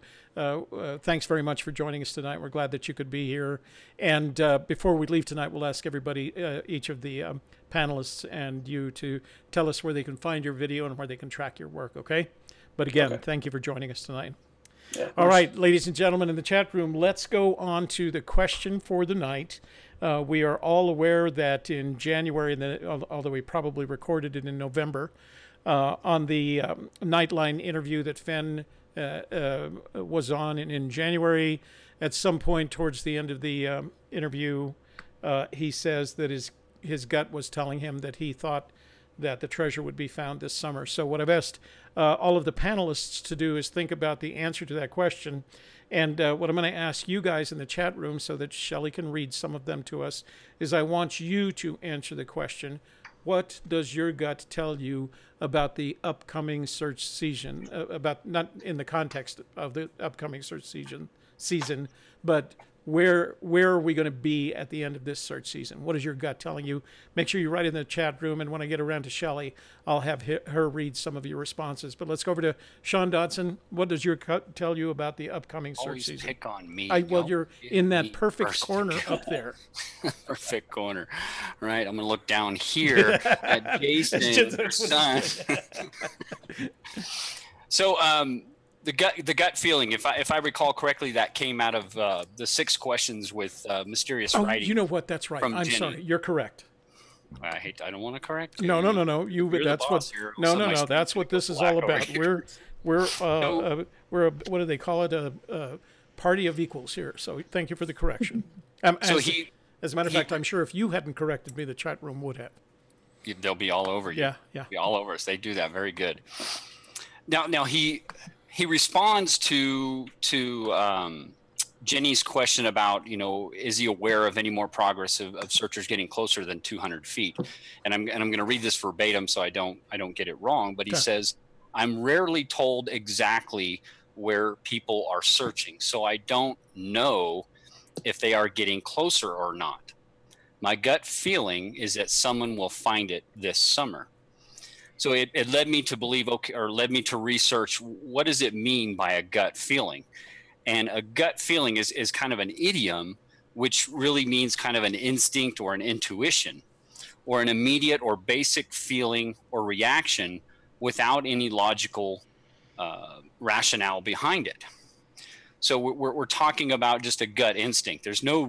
thanks very much for joining us tonight. We're glad that you could be here. And before we leave tonight, we'll ask everybody, each of the panelists and you, to tell us where they can find your video and where they can track your work, okay? But again, thank you for joining us tonight. Yeah, all right, ladies and gentlemen in the chat room, let's go on to the question for the night. We are all aware that in January, although we probably recorded it in November, on the Nightline interview that Fenn was on in January, at some point towards the end of the interview, he says that his gut was telling him that he thought that the treasure would be found this summer. So what I've asked all of the panelists to do is think about the answer to that question. And what I'm going to ask you guys in the chat room, so that Shelley can read some of them to us, is I want you to answer the question: what does your gut tell you about the upcoming search season? About, not in the context of the upcoming search season, but where are we going to be at the end of this search season? What is your gut telling you? Make sure you write in the chat room, and when I get around to Shelley, I'll have her read some of your responses. But let's go over to Sean Dodson. What does your gut tell you about the upcoming search season? Always pick on me. Well, you're in that perfect corner up there. Perfect corner, right? I'm going to look down here at Jason. So, the gut feeling, if I recall correctly, that came out of the 6 questions with mysterious writing. You know what? That's right. I'm Jenny. sorry. You're correct. I don't want to correct you. No. You're That's the what. boss here. No. That's what this is all about. We're what do they call it? A party of equals here. So thank you for the correction. As a matter of fact, I'm sure if you hadn't corrected me, the chat room would have. They'll be all over you. Yeah. Be all over us. They do that very good. Now he responds to Jenny's question about, is he aware of any more progress of searchers getting closer than 200 feet? And I'm going to read this verbatim so I don't get it wrong. But he says, "I'm rarely told exactly where people are searching, so I don't know if they are getting closer or not. My gut feeling is that someone will find it this summer." So it led me to believe, led me to research, what does it mean by a gut feeling? And a gut feeling is kind of an idiom, which really means kind of an instinct or an intuition, or an immediate or basic feeling or reaction without any logical rationale behind it. So we're talking about just a gut instinct. There's no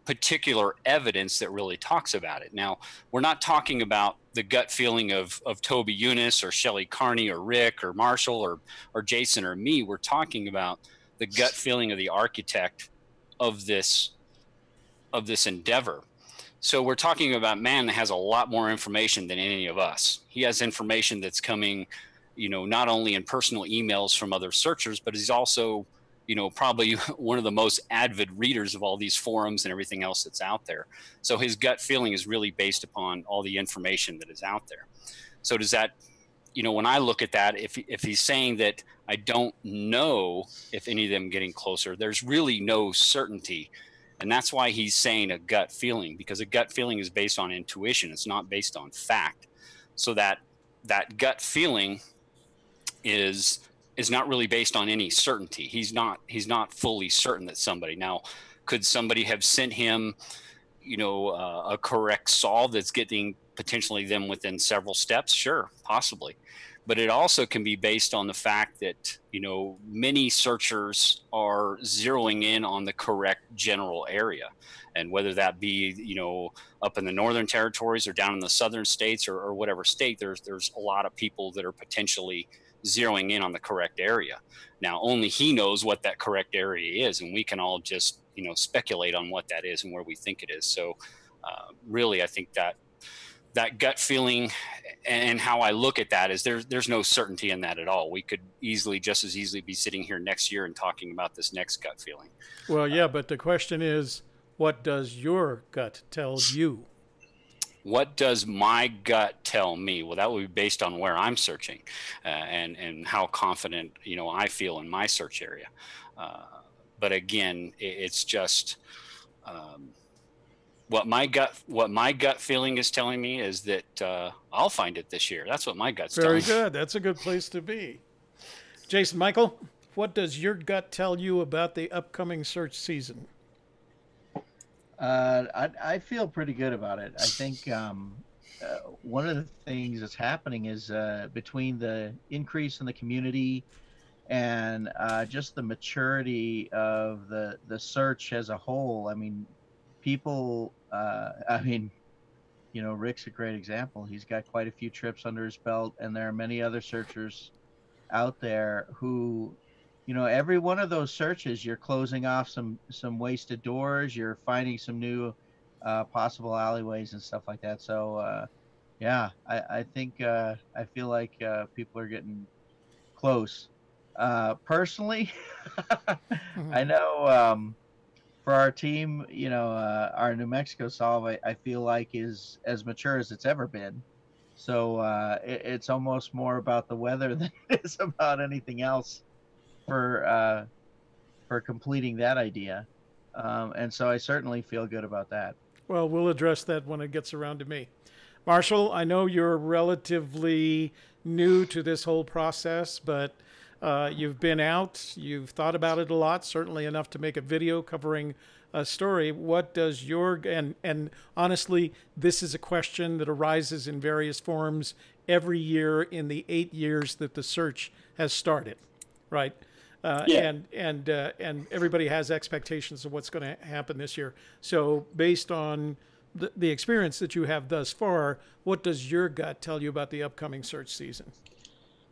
particular evidence that really talks about it. Now, we're not talking about the gut feeling of Toby Eunice or Shelley Carney or Rick or Marshall or Jason or me. We're talking about the gut feeling of the architect of this endeavor. So we're talking about a man that has a lot more information than any of us. He has information that's coming, not only in personal emails from other searchers, but he's also probably one of the most avid readers of all these forums and everything else that's out there. So his gut feeling is really based upon all the information that is out there. So does that, when I look at that, if he's saying that I don't know if any of them getting closer, there's really no certainty. And that's why he's saying a gut feeling, because a gut feeling is based on intuition. It's not based on fact. So that gut feeling is not really based on any certainty. He's not fully certain that somebody. Now, could somebody have sent him, a correct solve that's getting potentially them within several steps? Sure, possibly. But it also can be based on the fact that, many searchers are zeroing in on the correct general area. And whether that be, up in the northern territories or down in the southern states or whatever state, there's a lot of people that are potentially zeroing in on the correct area. Now, only he knows what that correct area is, and we can all just, speculate on what that is and where we think it is. So really, I think that gut feeling and how I look at that is there's no certainty in that at all. We could just as easily be sitting here next year and talking about this next gut feeling. Well, yeah, but the question is, what does your gut tell you? What does my gut tell me? Well, that would be based on where I'm searching and how confident, I feel in my search area. But again, it's just what my gut feeling is telling me is that I'll find it this year. That's what my gut's telling me. Very good. That's a good place to be. Jason, Michael, what does your gut tell you about the upcoming search season? I feel pretty good about it. I think one of the things that's happening is between the increase in the community and just the maturity of the search as a whole. I mean, people, Rick's a great example. He's got quite a few trips under his belt, and there are many other searchers out there who, every one of those searches, you're closing off some wasted doors, you're finding some new possible alleyways and stuff like that. So I think I feel like people are getting close. Personally, I know for our team, our New Mexico solve, I feel like is as mature as it's ever been. So it's almost more about the weather than it is about anything else for completing that idea. And so I certainly feel good about that. Well, we'll address that when it gets around to me. Marshall, I know you're relatively new to this whole process, but you've been out, you've thought about it a lot, certainly enough to make a video covering a story. What does and honestly, this is a question that arises in various forums every year in the 8 years that the search has started, right? Yeah. And everybody has expectations of what's going to happen this year. So based on the experience that you have thus far, what does your gut tell you about the upcoming search season?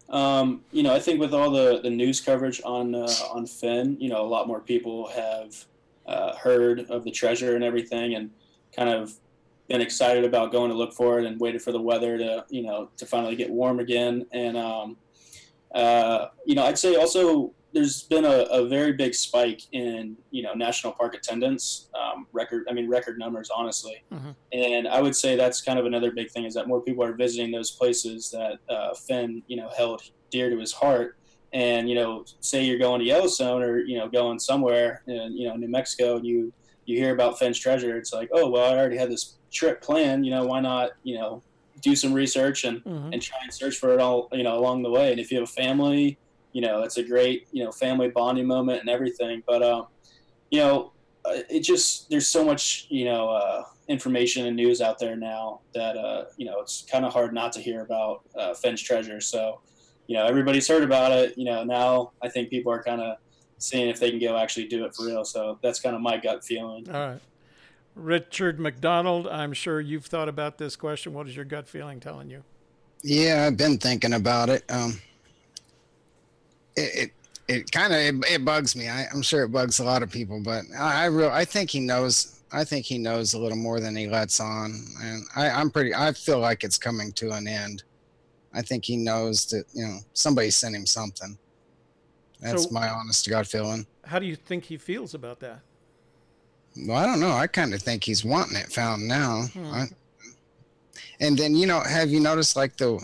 You know, I think with all the news coverage on Fenn, you know, a lot more people have heard of the treasure and everything, and kind of been excited about going to look for it and waited for the weather to, you know, to finally get warm again. And, you know, I'd say also there's been a very big spike in, you know, national park attendance, record numbers, honestly. Mm-hmm. And I would say that's kind of another big thing, is that more people are visiting those places that Fenn, you know, held dear to his heart. And, you know, say you're going to Yellowstone, or, you know, going somewhere in, you know, New Mexico, and you hear about Fenn's treasure. It's like, oh, well, I already had this trip planned, you know, why not, you know, do some research and try and search for it all, you know, along the way. And if you have a family, you know, it's a great, you know, family bonding moment and everything. But, you know, it just, there's so much, you know, information and news out there now that, you know, it's kind of hard not to hear about Fenn's treasure. So, you know, everybody's heard about it. You know, now I think people are kind of seeing if they can go actually do it for real. So that's kind of my gut feeling. All right. Richard McDonald, I'm sure you've thought about this question. What is your gut feeling telling you? Yeah, I've been thinking about it. It kind of bugs me. I'm sure it bugs a lot of people, but I think he knows. I think he knows a little more than he lets on, and I feel like it's coming to an end. I think he knows that, you know, somebody sent him something. That's my honest to God feeling. How do you think he feels about that? Well, I don't know. I kind of think he's wanting it found now. And then, you know, have you noticed like the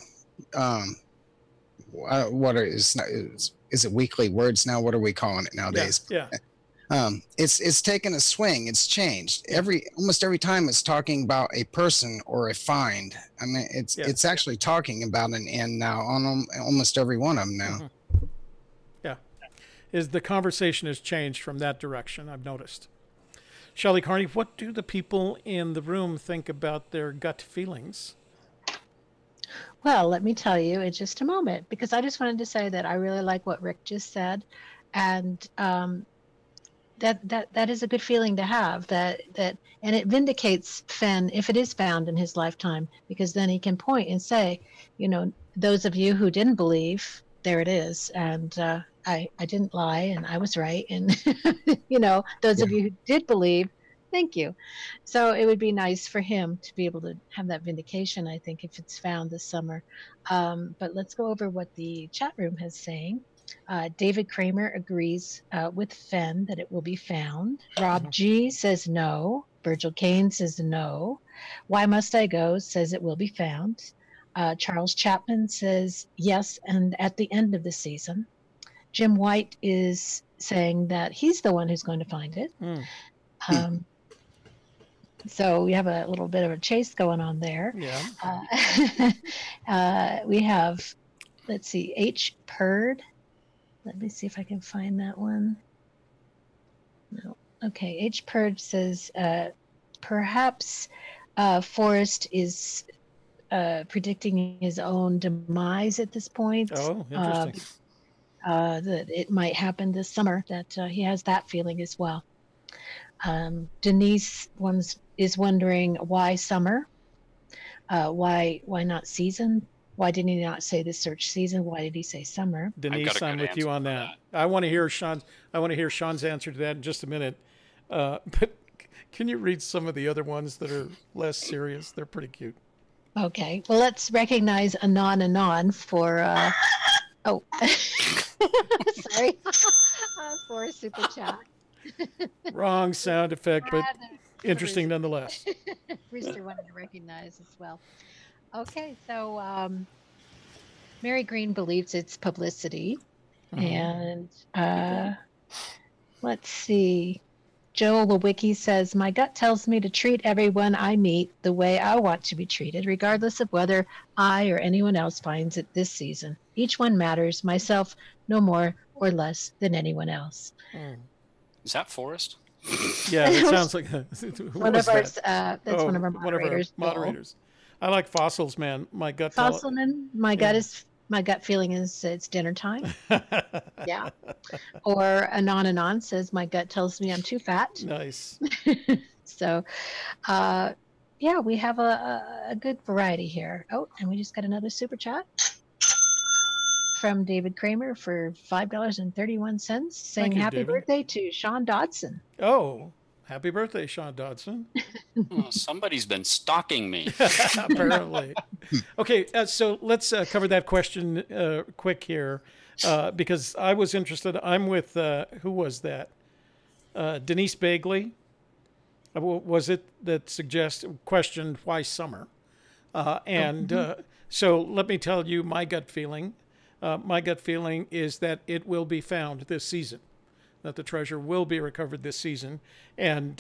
is it weekly words now? What are we calling it nowadays? Yeah. It's taken a swing. It's changed. Almost every time it's talking about a person or a find. I mean, it's actually talking about an end now on almost every one of them now. Mm-hmm. Yeah, the conversation has changed from that direction, I've noticed. Shelley Carney, what do the people in the room think about their gut feelings? Well, let me tell you in just a moment, because I just wanted to say that I really like what Rick just said, and that is a good feeling to have. That and it vindicates Fenn if it is found in his lifetime, because then he can point and say, you know, those of you who didn't believe, there it is, and I didn't lie, and I was right, and you know, those of you who did believe, thank you. So it would be nice for him to be able to have that vindication, I think, if it's found this summer. But let's go over what the chat room is saying. David Kramer agrees with Fenn that it will be found. Rob G says no. Virgil Kane says no. Why Must I Go says it will be found. Charles Chapman says yes, and at the end of the season. Jim White is saying that he's the one who's going to find it. So we have a little bit of a chase going on there. Yeah. We have, let's see, H. Purd. Let me see if I can find that one. No. Okay, H. Purd says perhaps Forrest is predicting his own demise at this point. Oh, interesting. That it might happen this summer, that he has that feeling as well. Denise is wondering why summer? Why not season? Why didn't he not say the search season? Why did he say summer? Denise, I'm with you on that. I want to hear Sean's answer to that in just a minute. But can you read some of the other ones that are less serious? They're pretty cute. Okay. Well, let's recognize Anon for oh sorry. For a super chat. Wrong sound effect, but interesting nonetheless. Rooster wanted to recognize as well. Okay, so Mary Green believes it's publicity. And let's see. Joel Lewicki says, my gut tells me to treat everyone I meet the way I want to be treated, regardless of whether I or anyone else finds it this season. Each one matters, myself no more or less than anyone else. Is that Forrest? Yeah, it sounds like one of our moderators. I like fossils, man. My gut. Fossilman, my gut feeling is it's dinner time. Yeah. Or Anon says my gut tells me I'm too fat. Nice. So, yeah, we have a good variety here. Oh, and we just got another super chat from David Kramer for $5.31, saying you, happy David. birthday to Sean Dodson. Oh, happy birthday, Sean Dodson. Oh, somebody's been stalking me. Apparently. Okay, so let's cover that question quick here, because I was interested. I'm with, who was that? Denise Bagley. Was it that questioned why summer? So let me tell you my gut feeling. My gut feeling is that it will be found this season, that the treasure will be recovered this season. And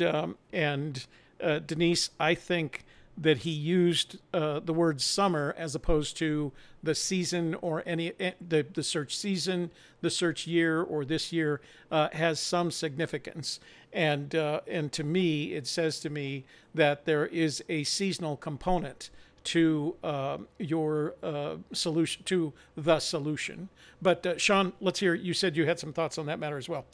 Denise, I think that he used the word summer as opposed to the season or the search season, the search year, or this year has some significance. And to me, it says to me that there is a seasonal component to your solution, to the solution. But Sean, let's hear. You said you had some thoughts on that matter as well.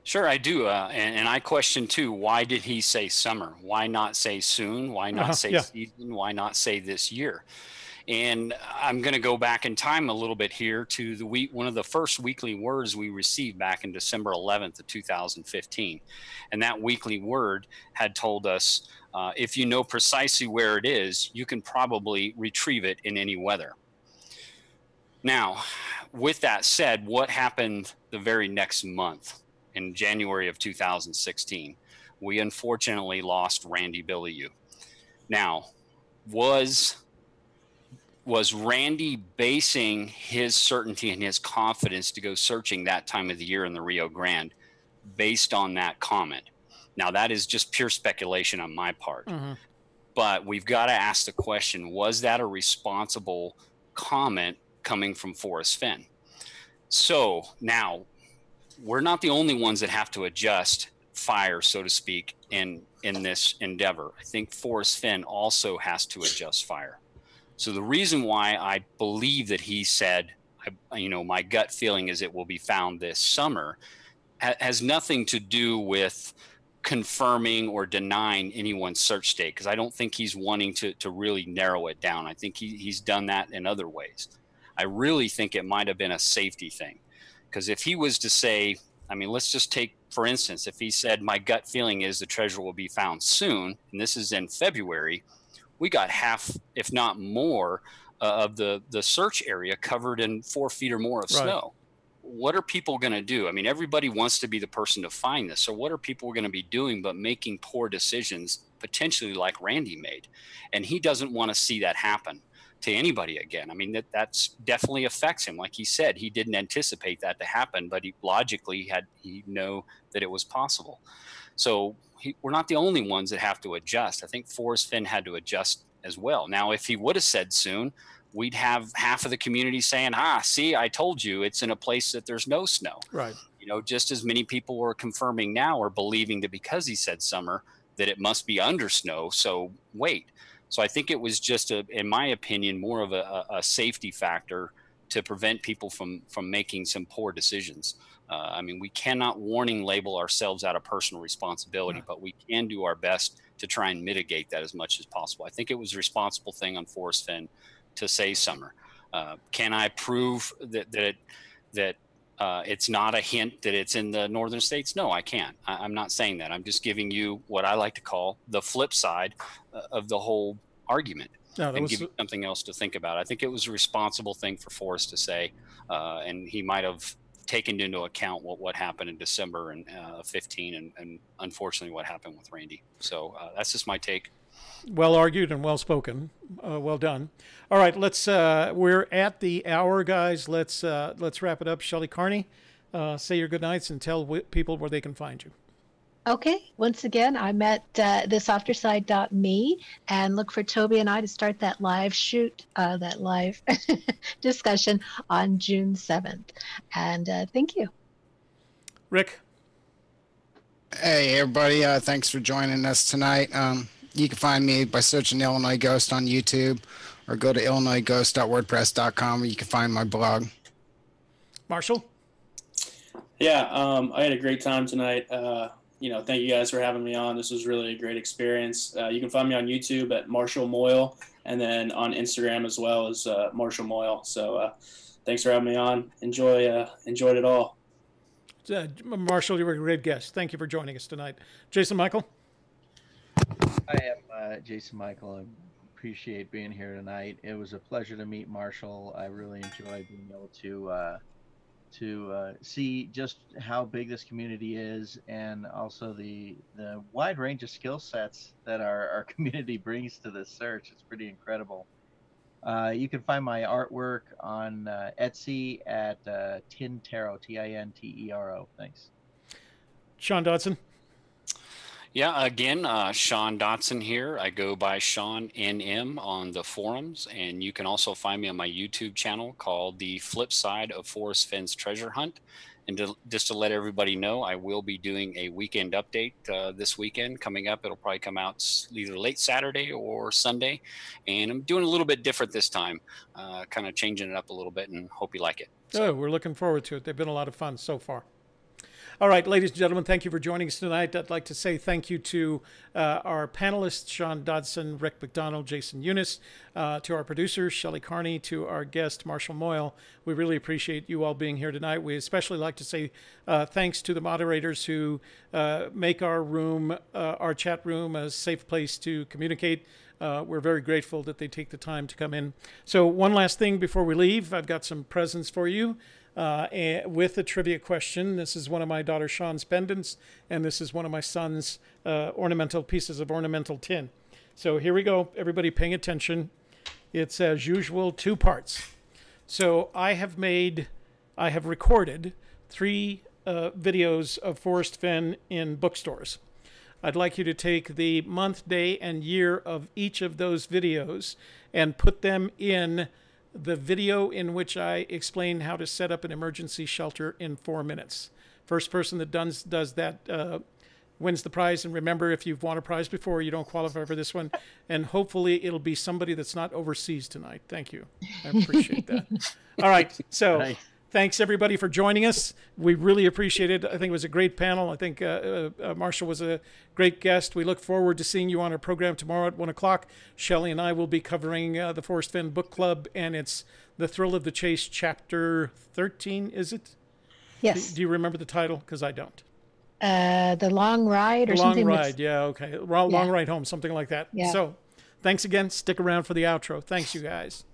Sure, I do. And I question too, why did he say summer? Why not say soon? Why not say season? Why not say this year? And I'm going to go back in time a little bit here to one of the first weekly words we received back in December 11th of 2015. And that weekly word had told us, if you know precisely where it is, you can probably retrieve it in any weather. Now, with that said, what happened the very next month? In January of 2016, we unfortunately lost Randy Bilyeu. Now, was Randy basing his certainty and his confidence to go searching that time of the year in the Rio Grande based on that comment? Now, that is just pure speculation on my part. Mm-hmm. But we've got to ask the question, was that a responsible comment coming from Forrest Fenn? So now, we're not the only ones that have to adjust fire, so to speak, in this endeavor. I think Forrest Fenn also has to adjust fire. So the reason why I believe that he said, my gut feeling is it will be found this summer, has nothing to do with confirming or denying anyone's search date, because I don't think he's wanting to really narrow it down. I think he's done that in other ways. I really think it might have been a safety thing. Because if he was to say, let's just take, for instance, if he said, my gut feeling is the treasure will be found soon, and this is in February, we got half, if not more, of the search area covered in 4 feet or more of snow. What are people going to do? Everybody wants to be the person to find this. So what are people going to be doing but making poor decisions, potentially like Randy made? And he doesn't want to see that happen to anybody again. That's definitely affects him. Like he said, he didn't anticipate that to happen, but he logically he know that it was possible. So we're not the only ones that have to adjust. I think Forrest Fenn had to adjust as well. Now, if he would have said soon, we'd have half of the community saying, see, I told you it's in a place that there's no snow. Right. Just as many people are confirming now or believing that because he said summer, that it must be under snow. So wait. So I think it was just, in my opinion, more of a safety factor to prevent people from making some poor decisions. We cannot warning label ourselves out of personal responsibility, but we can do our best to try and mitigate that as much as possible. I think it was a responsible thing on Forrest Fenn to say summer. Can I prove that it's not a hint that it's in the northern states? No, I can't. I'm not saying that. I'm just giving you what I like to call the flip side of the whole argument, and give you something else to think about. I think it was a responsible thing for Forrest to say, and he might have taken into account what happened in December and 15, and unfortunately what happened with Randy. So that's just my take. Well argued and well spoken. Well done. All right, let's. We're at the hour, guys. Let's wrap it up. Shelley Carney, say your good nights and tell people where they can find you. Okay. Once again, I'm at thesofterside.me, and look for Toby and I to start that live shoot, that live discussion on June 7th. And thank you. Rick. Hey, everybody. Thanks for joining us tonight. You can find me by searching Illinois Ghost on YouTube, or go to illinoisghost.wordpress.com where you can find my blog. Marshall? Yeah, I had a great time tonight. Thank you guys for having me on. This was really a great experience. You can find me on YouTube at Marshall Moyle, and then on Instagram as well as Marshall Moyle. So thanks for having me on. Enjoyed it all. Marshall, you were a great guest. Thank you for joining us tonight. Jason Michael? I am Jason Michael. I appreciate being here tonight. It was a pleasure to meet Marshall. I really enjoyed being able to see just how big this community is, and also the wide range of skill sets that our community brings to this search. It's pretty incredible. You can find my artwork on Etsy at Tintero, Tintero. Thanks. Sean Dodson? Yeah, again, Sean Dotson here. I go by Sean NM on the forums, and you can also find me on my YouTube channel called The Flip Side of Forrest Fenn's Treasure Hunt. And just to let everybody know, I will be doing a weekend update this weekend coming up. It'll probably come out either late Saturday or Sunday. And I'm doing a little bit different this time, kind of changing it up a little bit, and hope you like it. So. Oh, we're looking forward to it. They've been a lot of fun so far. All right, ladies and gentlemen, thank you for joining us tonight. I'd like to say thank you to our panelists, Sean Dodson, Rick McDonald, Jason Eunice, to our producer, Shelley Carney, to our guest, Marshall Moyle. We really appreciate you all being here tonight. We especially like to say thanks to the moderators who make our room, our chat room, a safe place to communicate. We're very grateful that they take the time to come in. So one last thing before we leave, I've got some presents for you. With a trivia question. This is one of my daughter Sean's pendants, and this is one of my son's ornamental pieces of ornamental tin. So here we go. Everybody paying attention. It's as usual 2 parts. So I have recorded 3 videos of Forrest Fenn in bookstores. I'd like you to take the month, day, and year of each of those videos and put them in the video in which I explain how to set up an emergency shelter in 4 minutes. First person that does that wins the prize. And remember, if you've won a prize before, you don't qualify for this one. And hopefully it'll be somebody that's not overseas tonight. Thank you. I appreciate that. All right. So nice. Thanks, everybody, for joining us. We really appreciate it. I think it was a great panel. I think Marshall was a great guest. We look forward to seeing you on our program tomorrow at 1 o'clock. Shelley and I will be covering the Forrest Fenn Book Club, and it's The Thrill of the Chase, Chapter 13, is it? Yes. Do you remember the title? Because I don't. The Long Ride or something? Long Ride, yeah, okay. Long Ride Home, something like that. Yeah. So thanks again. Stick around for the outro. Thanks, you guys.